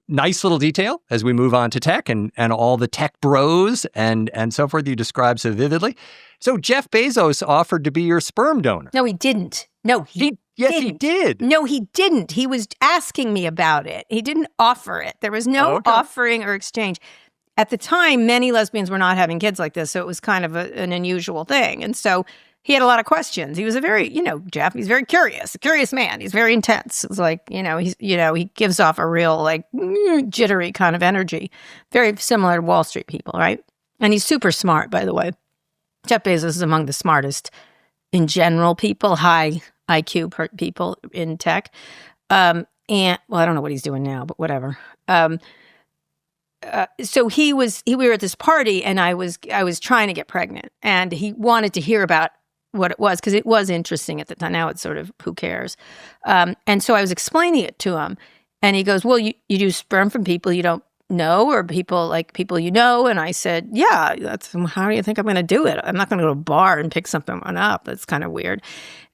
nice little detail as we move on to tech and all the tech bros and so forth you described so vividly. So Jeff Bezos offered to be your sperm donor. No, he didn't. No, he Yes, he did. No, he didn't. He was asking me about it. He didn't offer it. There was no offering or exchange. At the time, many lesbians were not having kids like this, so it was kind of an unusual thing. And so he had a lot of questions. He was a very, Jeff, he's very curious, a curious man. He's very intense. It's like, he gives off a real, jittery kind of energy. Very similar to Wall Street people, right? And he's super smart, by the way. Jeff Bezos is among the smartest in general people, high IQ people in tech. I don't know what he's doing now, but whatever. So we were at this party and I was trying to get pregnant, and he wanted to hear about what it was because it was interesting at the time. Now it's sort of, who cares? And so I was explaining it to him, and he goes, "Well, you do sperm from people you don't know, or people you know?" And I said, "Yeah, how do you think I'm going to do it? I'm not going to go to a bar and pick something up. That's kind of weird."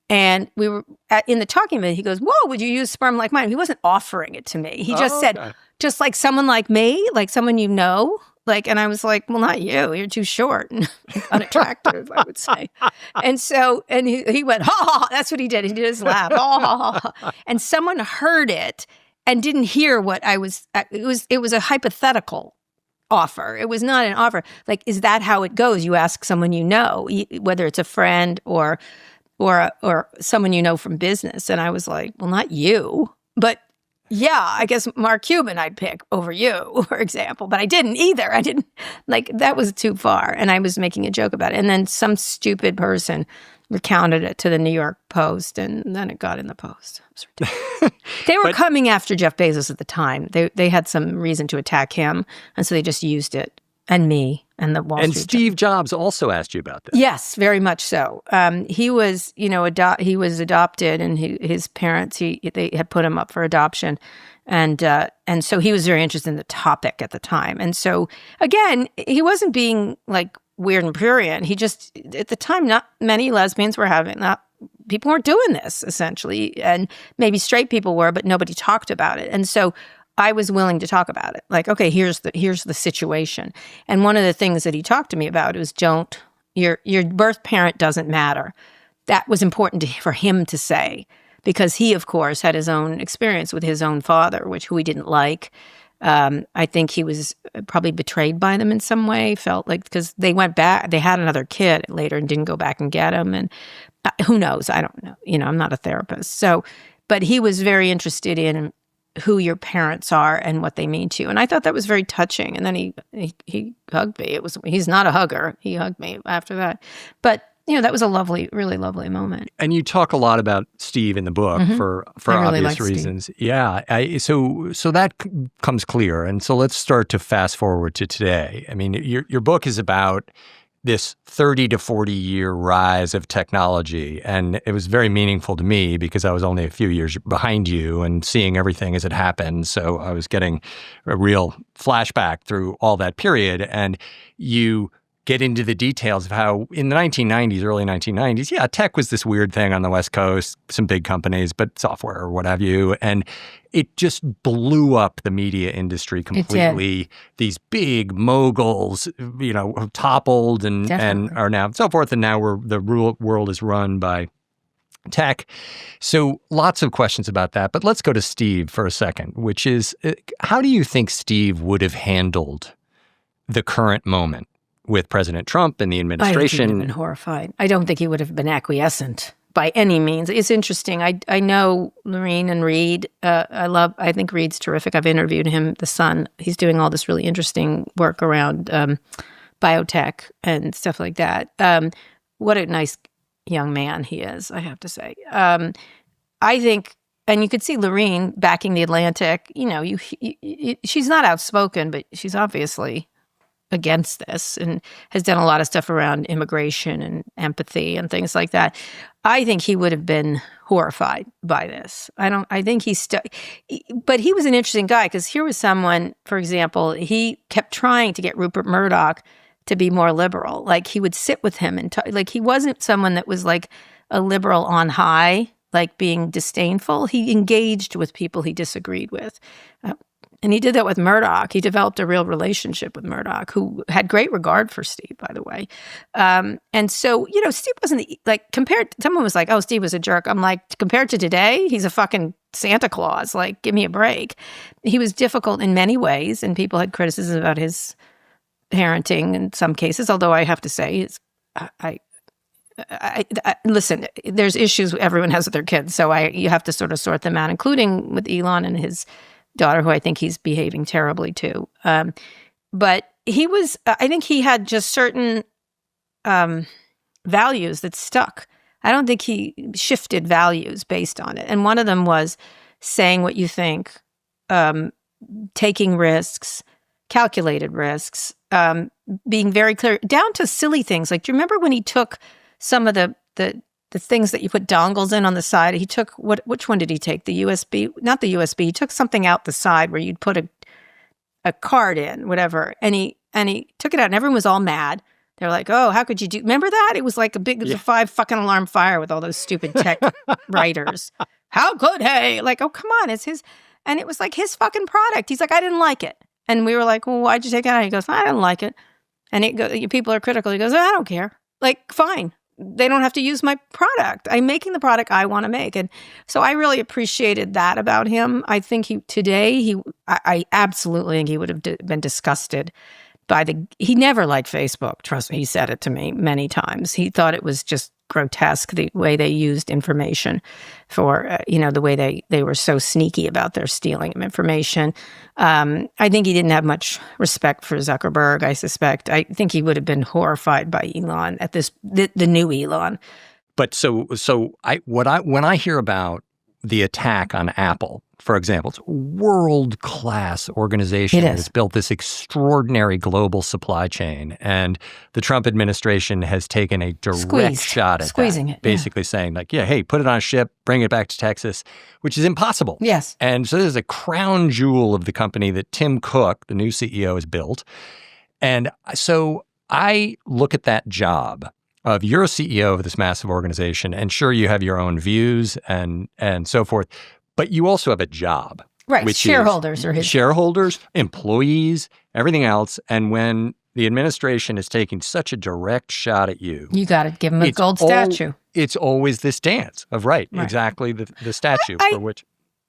And we were in the talking bit. He goes, "Whoa, would you use sperm like mine?" He wasn't offering it to me. He just said, "Just like someone like me, like someone you know." And I was like, "Well, not you. You're too short and unattractive," I would say. And so, and he went, "Ha ha!" That's what he did. He did his laugh, "Ha ha ha!" And someone heard it and didn't hear what I was. It was a hypothetical offer. It was not an offer. Is that how it goes? You ask someone you know, whether it's a friend or someone you know from business. And I was like, "Well, not you, but yeah, I guess Mark Cuban I'd pick over you, for example." But I didn't either. I didn't, that was too far. And I was making a joke about it. And then some stupid person recounted it to the New York Post, and then it got in the Post. It was ridiculous. They were coming after Jeff Bezos at the time. They had some reason to attack him, and so they just used it, and me, and the Wall Street. And Steve Jobs also asked you about this. Yes, very much so. He was, he was adopted, and his parents, they had put him up for adoption, and so he was very interested in the topic at the time. And so again, he wasn't being like weird and prurient. He just, at the time, not many lesbians were having that. People weren't doing this, essentially, and maybe straight people were, but nobody talked about it. And so I was willing to talk about it. Like, okay, here's the situation. And one of the things that he talked to me about was, your birth parent doesn't matter. That was important for him to say, because he, of course, had his own experience with his own father, who he didn't like. I think he was probably betrayed by them in some way, felt like, because they went back, they had another kid later and didn't go back and get him. And who knows? I don't know. I'm not a therapist. So, but he was very interested in who your parents are and what they mean to you. And I thought that was very touching. And then he hugged me. He's not a hugger. He hugged me after that. But that was a really lovely moment. And you talk a lot about Steve in the book for really obvious reasons. Steve. Yeah. So that comes clear. And so let's start to fast forward to today. I mean, your book is about this 30 to 40 year rise of technology. And it was very meaningful to me because I was only a few years behind you and seeing everything as it happened. So I was getting a real flashback through all that period. And you get into the details of how in the 1990s, early 1990s, tech was this weird thing on the West Coast, some big companies, but software or what have you. And it just blew up the media industry completely. These big moguls, toppled and are now so forth. And now the world is run by tech. So lots of questions about that. But let's go to Steve for a second, which is, how do you think Steve would have handled the current moment with President Trump and the administration? I think he would have been horrified. I don't think he would have been acquiescent by any means. It's interesting. I know Lorene and Reed. I think Reed's terrific. I've interviewed him, the son. He's doing all this really interesting work around biotech and stuff like that. What a nice young man he is, I have to say. I think, and you could see Lorene backing the Atlantic. She's not outspoken, but she's obviously against this and has done a lot of stuff around immigration and empathy and things like that. I think he would have been horrified by this. I think but he was an interesting guy because here was someone, for example, he kept trying to get Rupert Murdoch to be more liberal. Like he would sit with him and talk, like he wasn't someone that was like a liberal on high, like being disdainful. He engaged with people he disagreed with. And he did that with Murdoch. He developed a real relationship with Murdoch, who had great regard for Steve, by the way. And so, Steve wasn't like someone was like, oh, Steve was a jerk. I'm like, compared to today, he's a fucking Santa Claus. Like, give me a break. He was difficult in many ways, and people had criticism about his parenting in some cases, although I have to say, I listen, there's issues everyone has with their kids, so you have to sort of sort them out, including with Elon and his daughter, who I think he's behaving terribly to. But I think he had just certain values that stuck. I don't think he shifted values based on it. And one of them was saying what you think, taking risks, calculated risks, being very clear, down to silly things. Like, do you remember when he took some of the things that you put dongles in on the side? He took, which one did he take? The USB? Not the USB. He took something out the side where you'd put a card in, whatever. And he took it out and everyone was all mad. They're like, oh, how could you do? Remember that? It was like it was a 5 fucking alarm fire with all those stupid tech writers. How could he? Like, oh, come on. It's his. And it was like his fucking product. He's like, I didn't like it. And we were like, well, why'd you take it out? He goes, I didn't like it. And people are critical. He goes, I don't care. Like, fine. They don't have to use my product. I'm making the product I want to make. And so I really appreciated that about him. I think I absolutely think he would have been disgusted by he never liked Facebook. Trust me, he said it to me many times. He thought it was just grotesque, the way they used information for, the way they were so sneaky about their stealing of information. I think he didn't have much respect for Zuckerberg, I suspect. I think he would have been horrified by Elon at the new Elon. But when I hear about the attack on Apple, for example, it's a world-class organization that has built this extraordinary global supply chain, and the Trump administration has taken a direct shot at squeezing that, it, basically saying like, yeah, hey, put it on a ship, bring it back to Texas, which is impossible. Yes. And so this is a crown jewel of the company that Tim Cook, the new CEO, has built. And so I look at that job of you're a CEO of this massive organization, and sure, you have your own views and so forth, but you also have a job. Right. Which shareholders is shareholders, employees, everything else. And when the administration is taking such a direct shot at you, you got to give them a gold statue. It's always this dance of exactly the statue for which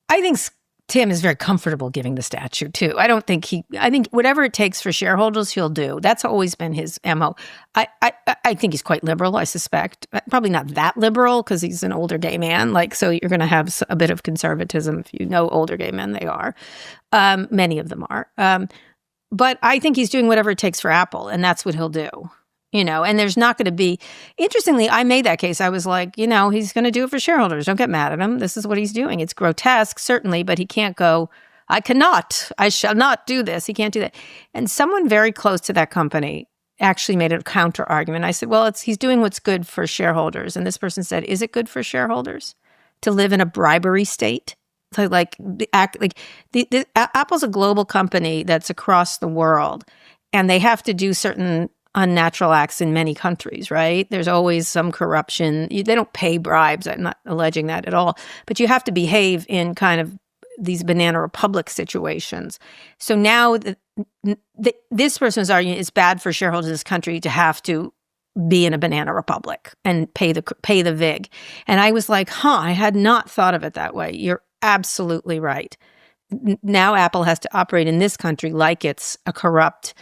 I think Tim is very comfortable giving the statue too. I think whatever it takes for shareholders, he'll do. That's always been his MO. I think he's quite liberal, I suspect. Probably not that liberal because he's an older gay man. So you're going to have a bit of conservatism if you know older gay men. They are. Many of them are. But I think he's doing whatever it takes for Apple, and that's what he'll do. And there's not going to be, interestingly, I made that case. I was like, he's going to do it for shareholders. Don't get mad at him. This is what he's doing. It's grotesque, certainly, but he can't go, I shall not do this. He can't do that. And someone very close to that company actually made a counter argument. I said, well, he's doing what's good for shareholders. And this person said, is it good for shareholders to live in a bribery state? Apple's a global company that's across the world, and they have to do certain unnatural acts in many countries, right? There's always some corruption. They don't pay bribes. I'm not alleging that at all. But you have to behave in kind of these banana republic situations. So now this person's arguing it's bad for shareholders in this country to have to be in a banana republic and pay the vig. And I was like, I had not thought of it that way. You're absolutely right. Now Apple has to operate in this country like it's a corrupt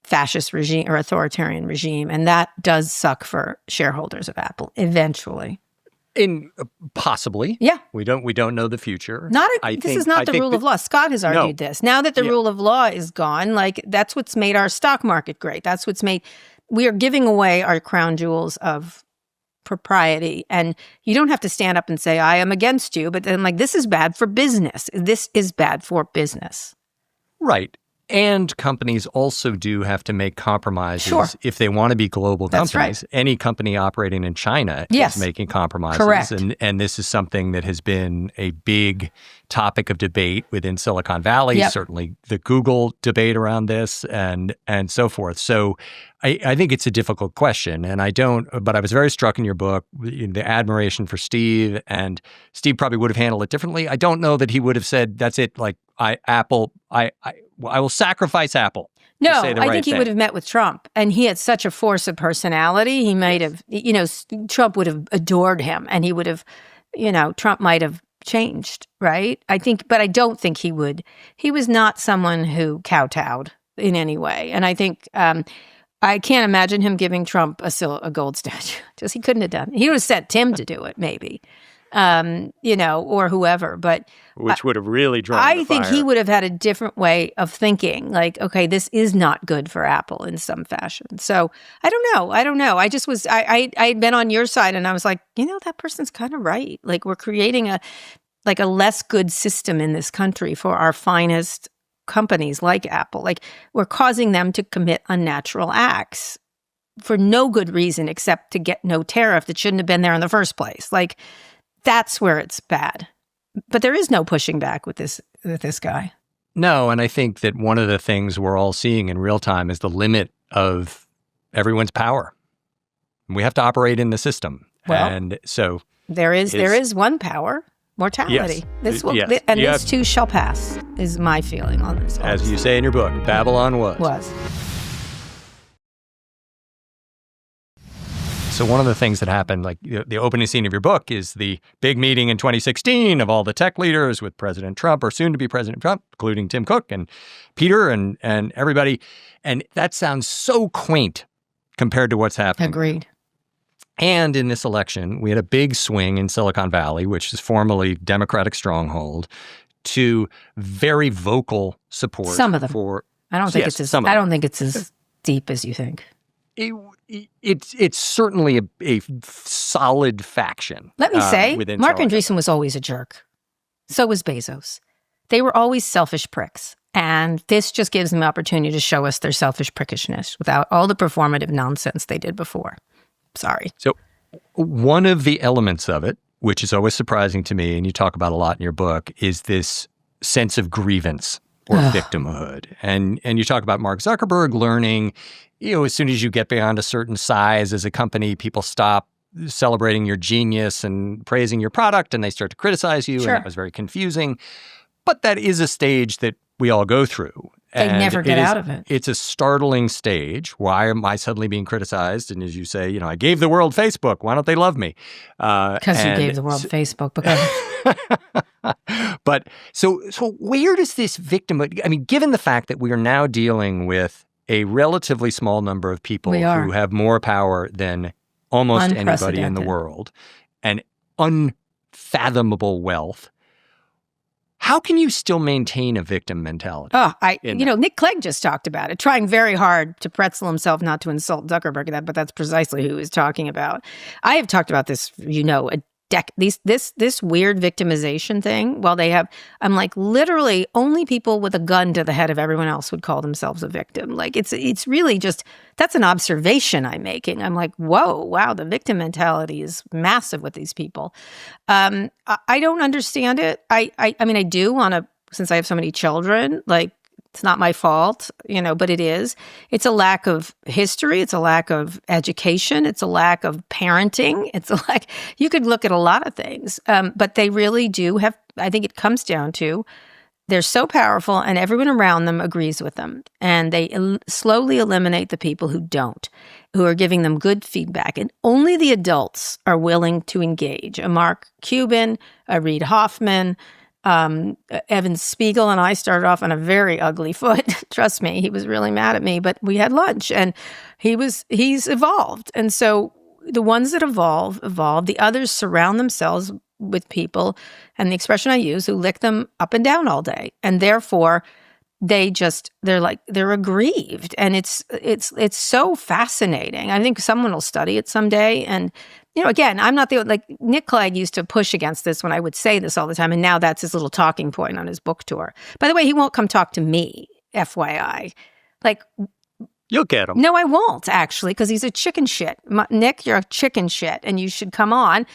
fascist regime or authoritarian regime, and that does suck for shareholders of Apple eventually. Possibly, yeah. We don't know the future. This is not the rule of law. Scott has argued this. Now that the rule of law is gone, that's what's made our stock market great. That's what's made we are giving away our crown jewels of propriety, and you don't have to stand up and say I am against you, but then this is bad for business. This is bad for business, right? And companies also do have to make compromises if they want to be global companies. That's right. Any company operating in China is making compromises. Correct. And this is something that has been a big topic of debate within Silicon Valley, certainly the Google debate around this and so forth. So I think it's a difficult question. But I was very struck in your book, the admiration for Steve, and Steve probably would have handled it differently. I don't know that he would have said, that's it, I will sacrifice Apple. No, I think he would have met with Trump, and he had such a force of personality. He might have, Trump would have adored him, and he would have, Trump might have changed, right? But I don't think he would. He was not someone who kowtowed in any way, and I think I can't imagine him giving Trump a gold statue. Just he couldn't have done it. He would have sent Tim to do it, maybe. Or whoever, but which would have really drawn I think he would have had a different way of thinking. Okay, this is not good for Apple in some fashion. So I don't know. I just was I'd been on your side, and I was like, that person's kind of right. We're creating a less good system in this country for our finest companies like Apple. We're causing them to commit unnatural acts for no good reason except to get no tariff that shouldn't have been there in the first place. That's where it's bad. But there is no pushing back with this guy. No, and I think that one of the things we're all seeing in real time is the limit of everyone's power. We have to operate in the system. Well, and so there is one power, mortality. Yes. This too shall pass, is my feeling on this. As you say in your book, Babylon was. So one of the things that happened, the opening scene of your book, is the big meeting in 2016 of all the tech leaders with President Trump, or soon to be President Trump, including Tim Cook and Peter and everybody. And that sounds so quaint compared to what's happening. Agreed. And in this election, we had a big swing in Silicon Valley, which is formerly Democratic stronghold, to very vocal support. Some of them. For I don't think it's as deep as you think. it's certainly a solid faction. Let me say, within Mark Telecom. Andreessen was always a jerk. So was Bezos. They were always selfish pricks. And this just gives them the opportunity to show us their selfish prickishness without all the performative nonsense they did before. Sorry. So one of the elements of it, which is always surprising to me, and you talk about a lot in your book, is this sense of grievance or victimhood. And you talk about Mark Zuckerberg learning, as soon as you get beyond a certain size as a company, people stop celebrating your genius and praising your product, and they start to criticize you. Sure. And that was very confusing. But that is a stage that we all go through. They never get out of it. It's a startling stage. Why am I suddenly being criticized? And as you say, I gave the world Facebook. Why don't they love me? Because you gave the world Facebook. But so where does this victim? I mean, given the fact that we are now dealing with a relatively small number of people who have more power than almost anybody in the world and unfathomable wealth, how can you still maintain a victim mentality? Nick Clegg just talked about it, trying very hard to pretzel himself not to insult Zuckerberg, but that's precisely who he's talking about. I have talked about this, this weird victimization thing. I'm like, literally only people with a gun to the head of everyone else would call themselves a victim. Like it's really just, that's an observation I'm making. I'm like, whoa, wow, the victim mentality is massive with these people. I don't understand it. I mean, I do since I have so many children, like, it's not my fault, but it is. It's a lack of history. It's a lack of education. It's a lack of parenting. You could look at a lot of things, but they really do have, I think it comes down to, they're so powerful and everyone around them agrees with them. And they slowly eliminate the people who don't, who are giving them good feedback. And only the adults are willing to engage. A Mark Cuban, a Reid Hoffman, Evan Spiegel and I started off on a very ugly foot. Trust me, he was really mad at me, but we had lunch and he's evolved. And so the ones that evolve. The others surround themselves with people, and the expression I use, who lick them up and down all day. And therefore they're aggrieved. And it's so fascinating. I think someone will study it someday. And again, I'm not Nick Clegg used to push against this when I would say this all the time, and now that's his little talking point on his book tour. By the way, he won't come talk to me, FYI. You'll get him. No, I won't, actually, because he's a chicken shit. Nick, you're a chicken shit, and you should come on.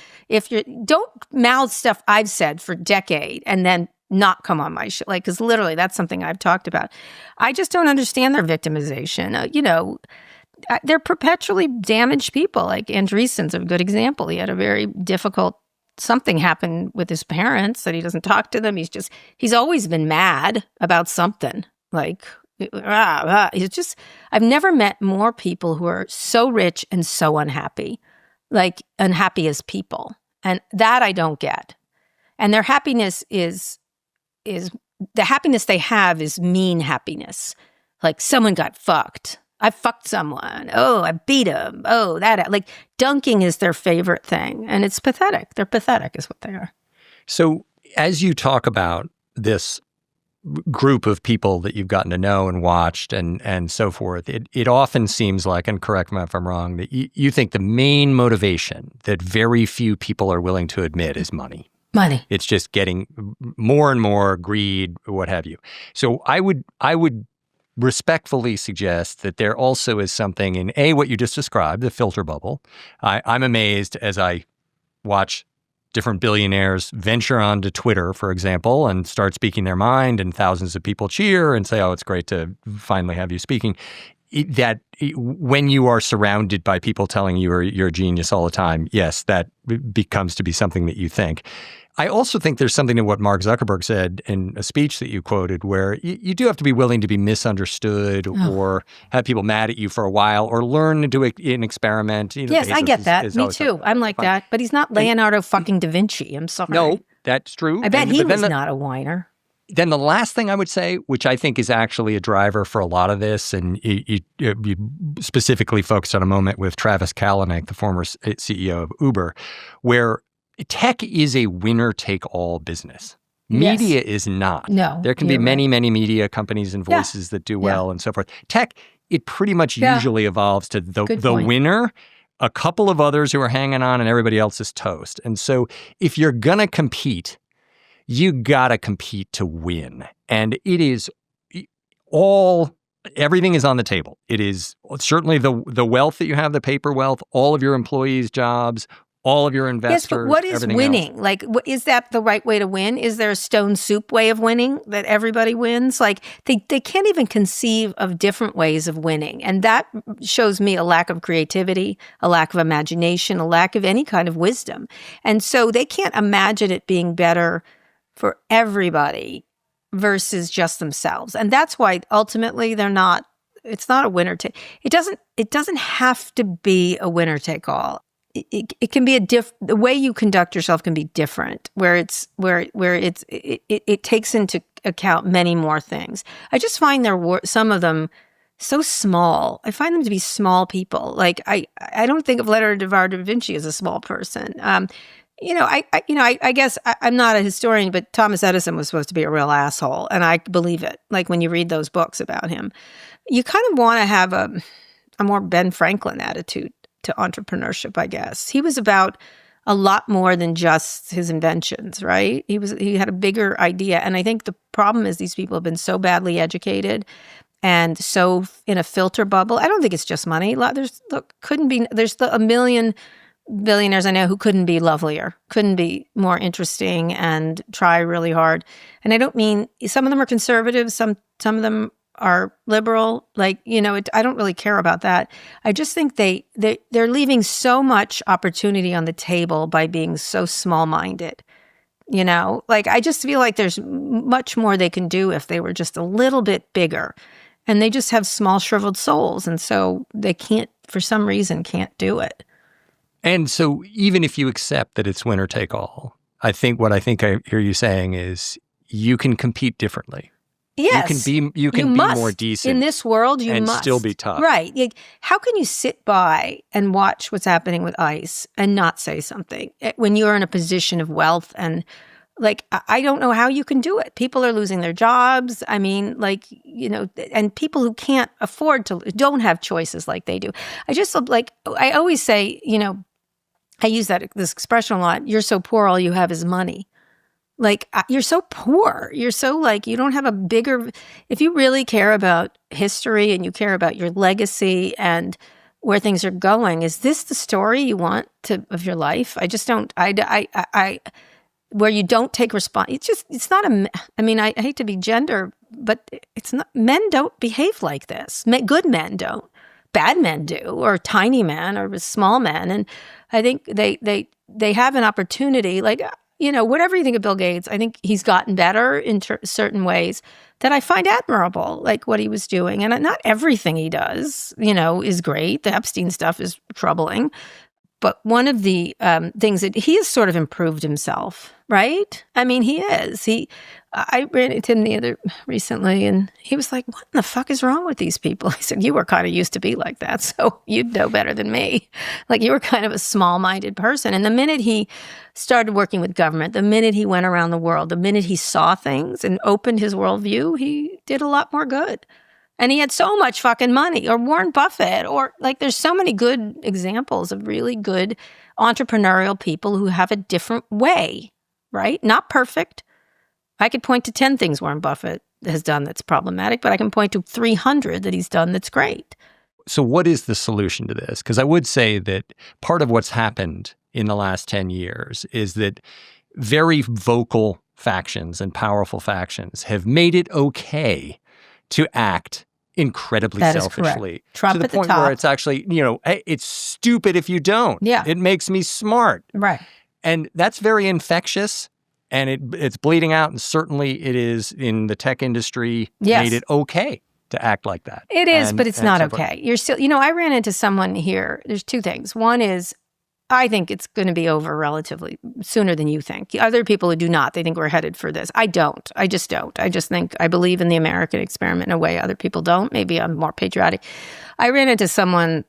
Don't mouth stuff I've said for a decade and then not come on my shit, because literally that's something I've talked about. I just don't understand their victimization. They're perpetually damaged people. Like Andreessen's a good example. He had a very difficult something happened with his parents that he doesn't talk to them. He's always been mad about something. I've never met more people who are so rich and so unhappy, unhappy as people. And that I don't get. And their happiness is the happiness they have is mean happiness. Like someone got fucked. I fucked someone. Oh, I beat him. Oh, dunking is their favorite thing. And it's pathetic. They're pathetic is what they are. So as you talk about this group of people that you've gotten to know and watched and so forth, it often seems like, and correct me if I'm wrong, that you think the main motivation that very few people are willing to admit is money. Money. It's just getting more and more greed, what have you. So I would respectfully suggest that there also is something in what you just described, the filter bubble. I'm amazed as I watch different billionaires venture onto Twitter, for example, and start speaking their mind, and thousands of people cheer and say, oh, it's great to finally have you speaking. When you are surrounded by people telling you you're a genius all the time, yes, that becomes to be something that you think. I also think there's something in what Mark Zuckerberg said in a speech that you quoted where you do have to be willing to be misunderstood or have people mad at you for a while or learn to do an experiment. Yes, Bezos I get that. Me too. I'm like that. But he's not Leonardo fucking da Vinci. I'm sorry. No, that's true. I bet he was not a whiner. Then the last thing I would say, which I think is actually a driver for a lot of this, and you specifically focused on a moment with Travis Kalanick, the former CEO of Uber, where tech is a winner-take-all business. Media is not. No. There can be many, many media companies and voices that do well and so forth. Tech, it pretty much Yeah. usually evolves to Good the point. winner, a couple of others who are hanging on, and everybody else is toast. And so if you're going to compete, you got to compete to win. And it is everything is on the table. It is certainly the wealth that you have, the paper wealth, all of your employees' jobs, all of your investors. Yes, but what is everything winning? else. Like, is that the right way to win? Is there a stone soup way of winning that everybody wins? Like, they can't even conceive of different ways of winning. And that shows me a lack of creativity, a lack of imagination, a lack of any kind of wisdom. And so they can't imagine it being better for everybody versus just themselves. And that's why ultimately it's not a winner take. It doesn't have to be a winner take all. It can be the way you conduct yourself can be different, where it takes into account many more things. I just find some of them so small. I find them to be small people. Like I don't think of Leonardo da Vinci as a small person. I guess I'm not a historian, but Thomas Edison was supposed to be a real asshole, and I believe it. Like when you read those books about him, you kind of want to have a more Ben Franklin attitude to entrepreneurship, I guess. He was about a lot more than just his inventions, right? He had a bigger idea. And I think the problem is these people have been so badly educated and so in a filter bubble. I don't think it's just money. There's a million billionaires I know who couldn't be lovelier, couldn't be more interesting and try really hard. And I don't mean, some of them are conservative, some of them are liberal, I don't really care about that. I just think they're leaving so much opportunity on the table by being so small-minded. I just feel like there's much more they can do if they were just a little bit bigger. And they just have small, shriveled souls, and so they for some reason, can't do it. And so even if you accept that it's winner take all, I think I hear you saying is you can compete differently. Yes, you can be more decent in this world. You and must still be tough, right? How can you sit by and watch what's happening with ICE and not say something when you're in a position of wealth? And I don't know how you can do it. People are losing their jobs. I mean, and people who can't afford don't have choices like they do. I always say, I use this expression a lot. You're so poor, all you have is money. You're so poor. You're so you don't have a bigger, if you really care about history and you care about your legacy and where things are going, is this the story you want of your life? I just don't, where you don't take it's not I hate to be gender, but it's not, men don't behave like this. Good men don't. Bad men do, or tiny men, or small men. And I think they have an opportunity, whatever you think of Bill Gates, I think he's gotten better in certain ways that I find admirable, like what he was doing. And not everything he does, is great. The Epstein stuff is troubling. But one of the things that he has sort of improved himself, right? I mean, he is. I ran into him recently, and he was like, "What in the fuck is wrong with these people?" I said, "You were kind of used to be like that, so you'd know better than me. You were kind of a small-minded person." And the minute he started working with government, the minute he went around the world, the minute he saw things and opened his worldview, he did a lot more good. And he had so much fucking money, or Warren Buffett, or there's so many good examples of really good entrepreneurial people who have a different way, right? Not perfect. I could point to 10 things Warren Buffett has done that's problematic, but I can point to 300 that he's done that's great. So what is the solution to this? Because I would say that part of what's happened in the last 10 years is that very vocal factions and powerful factions have made it okay to act incredibly selfishly. Trump to the at the point top. where it's actually, hey, it's stupid if you don't. Yeah. It makes me smart. Right. And that's very infectious, and it's bleeding out, and certainly it is in the tech industry. Yes. Made it okay to act like that. It is, but it's not so okay. You're still, I ran into someone here. There's two things. One is, I think it's going to be over relatively sooner than you think. Other people who do not, they think we're headed for this. I don't. I just don't. I just think I believe in the American experiment in a way other people don't. Maybe I'm more patriotic. I ran into someone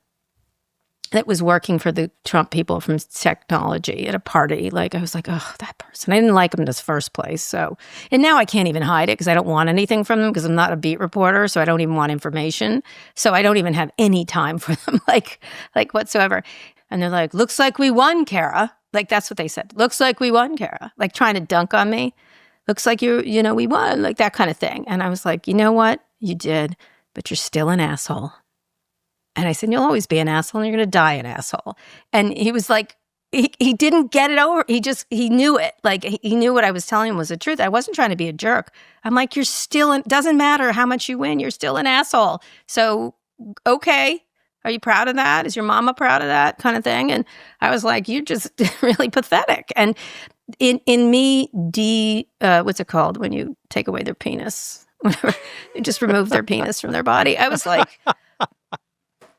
that was working for the Trump people from technology at a party. Like, I was like, oh, that person. I didn't like him in the first place. So, and now I can't even hide it because I don't want anything from them because I'm not a beat reporter. So I don't even want information. So I don't even have any time for them, like whatsoever. And they're like, looks like we won, Kara. Like, that's what they said. Looks like we won, Kara. Like, trying to dunk on me. Looks like we won. Like, that kind of thing. And I was like, you know what? You did, but you're still an asshole. And I said, you'll always be an asshole and you're going to die an asshole. And he was like, he didn't get it over. He knew it. Like, he knew what I was telling him was the truth. I wasn't trying to be a jerk. I'm like, doesn't matter how much you win. You're still an asshole. So, okay. Are you proud of that? Is your mama proud of that kind of thing? And I was like, you're just really pathetic. And in me, what's it called when you take away their penis? Whatever. You just remove their penis from their body. I was like,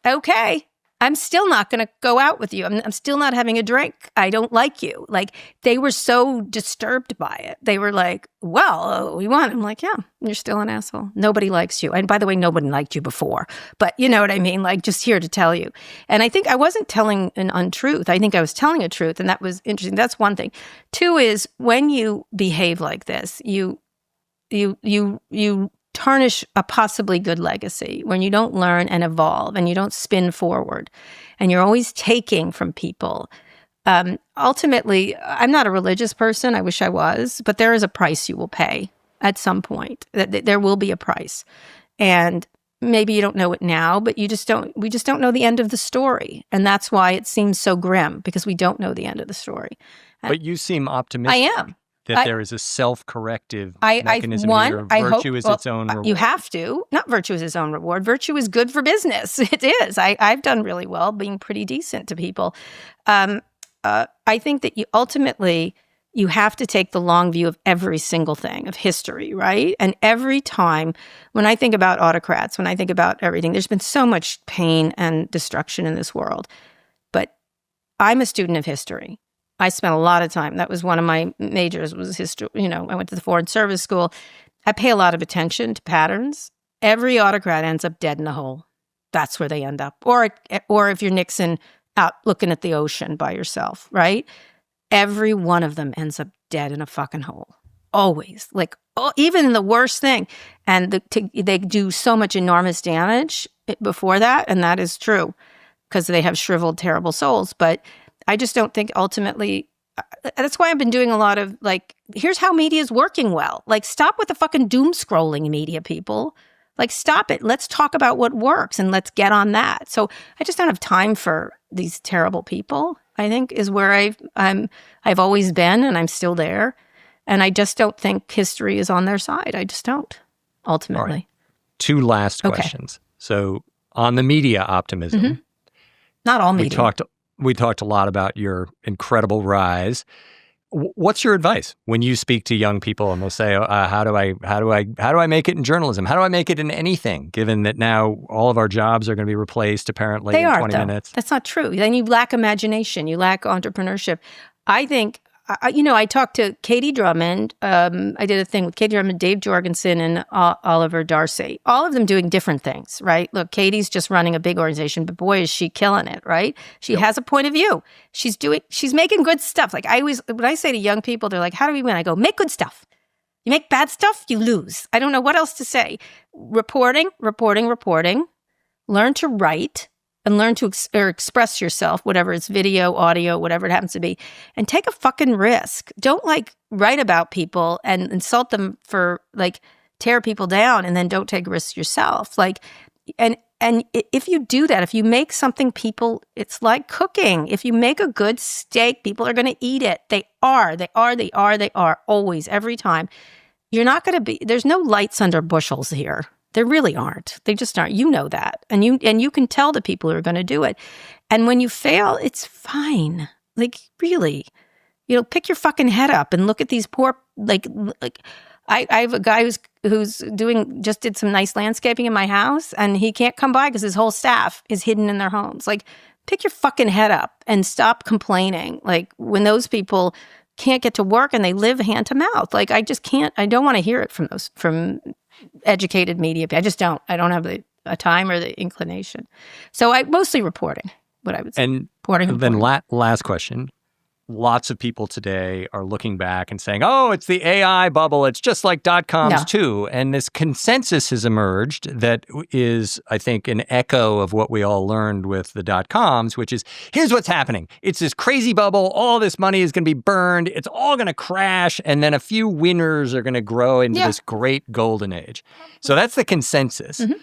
okay, I'm still not going to go out with you. I'm still not having a drink. I don't like you. Like, they were so disturbed by it. They were like, well, we won. I'm like, yeah, you're still an asshole. Nobody likes you. And by the way, nobody liked you before. But you know what I mean? Like, just here to tell you. And I think I wasn't telling an untruth. I think I was telling a truth. And that was interesting. That's one thing. Two is when you behave like this, you tarnish a possibly good legacy when you don't learn and evolve and you don't spin forward and you're always taking from people. Ultimately, I'm not a religious person. I wish I was, but there is a price you will pay at some point. There will be a price. And maybe you don't know it now, but we just don't know the end of the story. And that's why it seems so grim, because we don't know the end of the story. But you seem optimistic. I am. That there is a self-corrective mechanism here. Virtue is its own reward. You have to. Not virtue is its own reward. Virtue is good for business. It is. I've done really well being pretty decent to people. I think that ultimately you have to take the long view of every single thing, of history, right? And every time when I think about autocrats, when I think about everything, there's been so much pain and destruction in this world. But I'm a student of history. I spent a lot of time. That was one of my majors, was history. I went to the Foreign Service School. I pay a lot of attention to patterns. Every autocrat ends up dead in a hole. That's where they end up. Or if you're Nixon out looking at the ocean by yourself, right? Every one of them ends up dead in a fucking hole. Always. Like, even in the worst thing. And they do so much enormous damage before that. And that is true because they have shriveled, terrible souls. But I just don't think ultimately, that's why I've been doing a lot of like, here's how media is working well. Like, stop with the fucking doom scrolling media, people. Like, stop it. Let's talk about what works and let's get on that. So I just don't have time for these terrible people, I think, is where I've always been, and I'm still there. And I just don't think history is on their side. I just don't, ultimately. All right. Two last questions. So on the media optimism. Mm-hmm. Not all media. We talked a lot about your incredible rise. What's your advice when you speak to young people and they'll say, how do I make it in journalism? How do I make it in anything, given that now all of our jobs are going to be replaced apparently in 20 minutes? That's not true. Then you lack imagination. You lack entrepreneurship. I think, I talked to Katie Drummond. I did a thing with Katie Drummond, Dave Jorgensen, and Oliver Darcy. All of them doing different things, right? Look, Katie's just running a big organization, but boy, is she killing it, right? She has a point of view. She's making good stuff. Like, when I say to young people, they're like, how do we win? I go, make good stuff. You make bad stuff, you lose. I don't know what else to say. Reporting. Learn to write. And learn to express yourself, whatever it's video, audio, whatever it happens to be, and take a fucking risk. Don't write about people and insult them for tear people down, and then don't take risks yourself. And if you do that, if you make something it's like cooking. If you make a good steak, people are going to eat it. They are always, every time. You're not going to be. There's no lights under bushels here. There really aren't. They just aren't. You know that. And you can tell the people who are going to do it. And when you fail, it's fine. Like, really. Pick your fucking head up and look at these poor, I have a guy who's just did some nice landscaping in my house, and he can't come by because his whole staff is hidden in their homes. Like, pick your fucking head up and stop complaining. Like, when those people can't get to work and they live hand to mouth. Like, I just can't, I don't want to hear it from educated media. I just don't. I don't have the time or the inclination. So mostly reporting. what I would say. And Porting then last question. Lots of people today are looking back and saying, oh, it's the AI bubble. It's just like .coms too. And this consensus has emerged that is, I think, an echo of what we all learned with the .coms, which is, here's what's happening. It's this crazy bubble. All this money is going to be burned. It's all going to crash. And then a few winners are going to grow into this great golden age. So that's the consensus. Mm-hmm.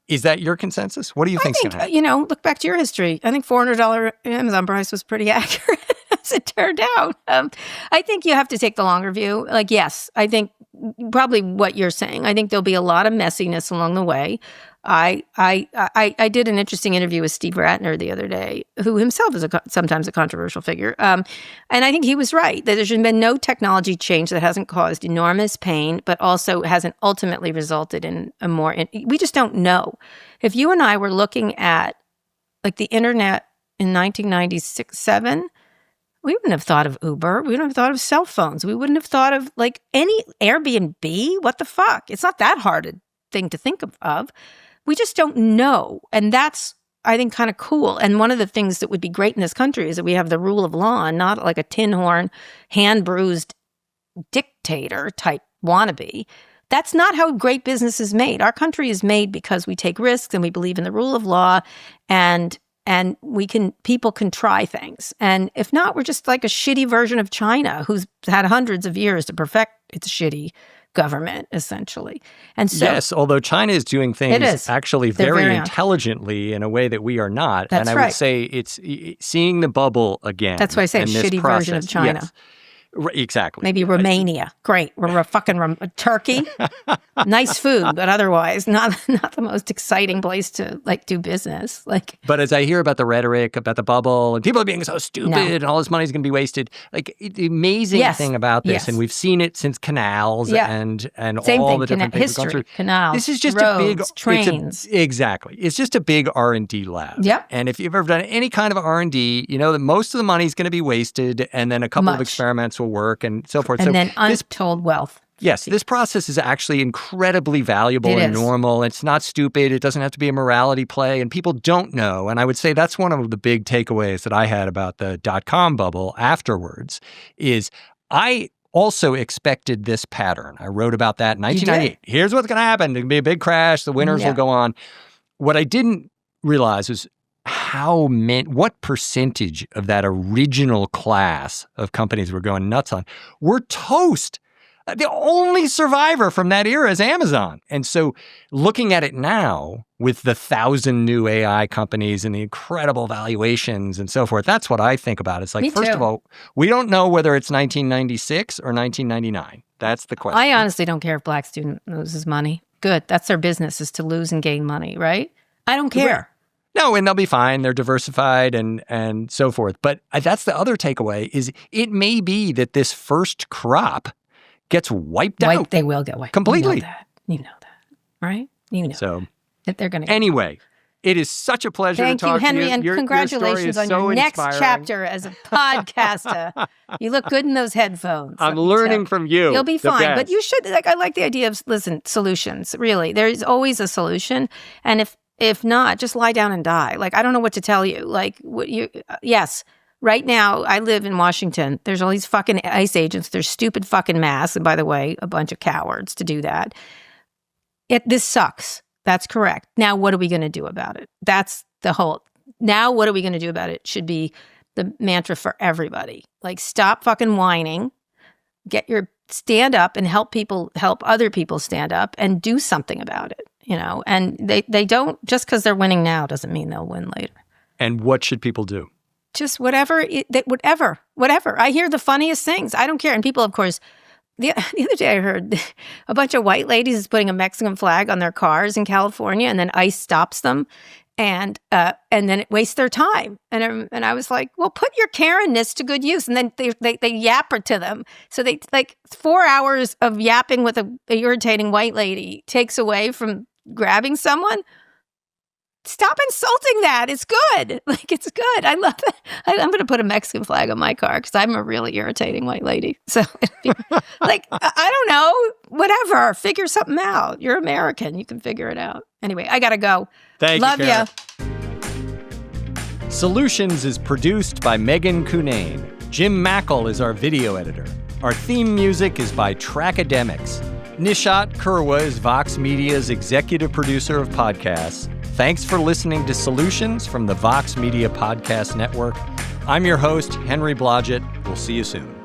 Is that your consensus? What do you think is going to happen? Look back to your history. I think $400 Amazon price was pretty accurate. As it turned out. I think you have to take the longer view. Like, yes, I think probably what you're saying. I think there'll be a lot of messiness along the way. I did an interesting interview with Steve Ratner the other day, who himself is sometimes a controversial figure. And I think he was right that there's been no technology change that hasn't caused enormous pain, but also hasn't ultimately resulted in a more, we just don't know. If you and I were looking at like the internet in 1996, 7, we wouldn't have thought of Uber. We wouldn't have thought of cell phones. We wouldn't have thought of like any Airbnb. What the fuck? It's not that hard a thing to think of. We just don't know. And that's, I think, kind of cool. And one of the things that would be great in this country is that we have the rule of law and not like a tin horn, hand-bruised dictator type wannabe. That's not how great business is made. Our country is made because we take risks and we believe in the rule of law and people can try things. And if not, we're just like a shitty version of China who's had hundreds of years to perfect its shitty government, essentially. And so, yes, although China is doing things actually very intelligently in a way that we are not. That's and I would say it's seeing the bubble again. That's why I say a shitty version of China. Yes. Exactly. Maybe Romania. Great. We're fucking Turkey. Nice food, but otherwise not the most exciting place to like do business. Like, but as I hear about the rhetoric about the bubble and people are being so stupid and all this money is going to be wasted, like the amazing thing about this, and we've seen it since canals and same all thing. the different things history, we've gone through. Canals, this is just roads, a big trains. Exactly. It's just a big R&D lab. Yep. And if you've ever done any kind of R&D, you know that most of the money is going to be wasted, and then a couple of experiments will work and so forth. And then untold wealth. Yes, this process is actually incredibly valuable and normal. It's not stupid. It doesn't have to be a morality play, and people don't know. And I would say that's one of the big takeaways that I had about the .com bubble afterwards is I also expected this pattern. I wrote about that in 1998. Here's what's going to happen. There's going to be a big crash. The winners will go on. What I didn't realize was what percentage of that original class of companies we're going nuts on were toast. The only survivor from that era is Amazon. And so looking at it now with the 1,000 new AI companies and the incredible valuations and so forth, that's what I think about. It's like, first of all, we don't know whether it's 1996 or 1999. That's the question. I honestly don't care if Black student loses money. Good. That's their business, is to lose and gain money, right? I don't care. No, and they'll be fine. They're diversified and so forth. But that's the other takeaway is it may be that this first crop gets wiped out. They will get wiped. Completely. You know that, right? You know so, that they're going to. Anyway, it is such a pleasure to talk to you. Thank you, Henry, and congratulations on your next chapter as a podcaster. You look good in those headphones. I'm learning from you. You'll be fine. But you should, I like the idea of, solutions, really. There's always a solution. And if not, just lie down and die. Like, I don't know what to tell you. Like, yes, right now, I live in Washington. There's all these fucking ICE agents. There's stupid fucking masks. And by the way, a bunch of cowards to do that. This sucks. That's correct. Now, what are we going to do about it? That's the whole, now what are we going to do about it should be the mantra for everybody. Like, stop fucking whining. Stand up and help other people stand up and do something about it. And they don't, just because they're winning now doesn't mean they'll win later. And what should people do? Just whatever. I hear the funniest things. I don't care. And people, of course, the other day I heard a bunch of white ladies is putting a Mexican flag on their cars in California, and then ICE stops them, and then it wastes their time. And I was like, well, put your Karen-ness to good use. And then they yapper to them. So they 4 hours of yapping with a irritating white lady takes away from grabbing someone. Stop insulting that. It's good. It's good. I love it. I'm going to put a Mexican flag on my car because I'm a really irritating white lady. So, I don't know. Whatever. Figure something out. You're American. You can figure it out. Anyway, I got to go. Thank you, Kara. Solutions is produced by Megan Cunane. Jim Mackle is our video editor. Our theme music is by Trackademics. Nishat Kurwa is Vox Media's executive producer of podcasts. Thanks for listening to Solutions from the Vox Media Podcast Network. I'm your host, Henry Blodgett. We'll see you soon.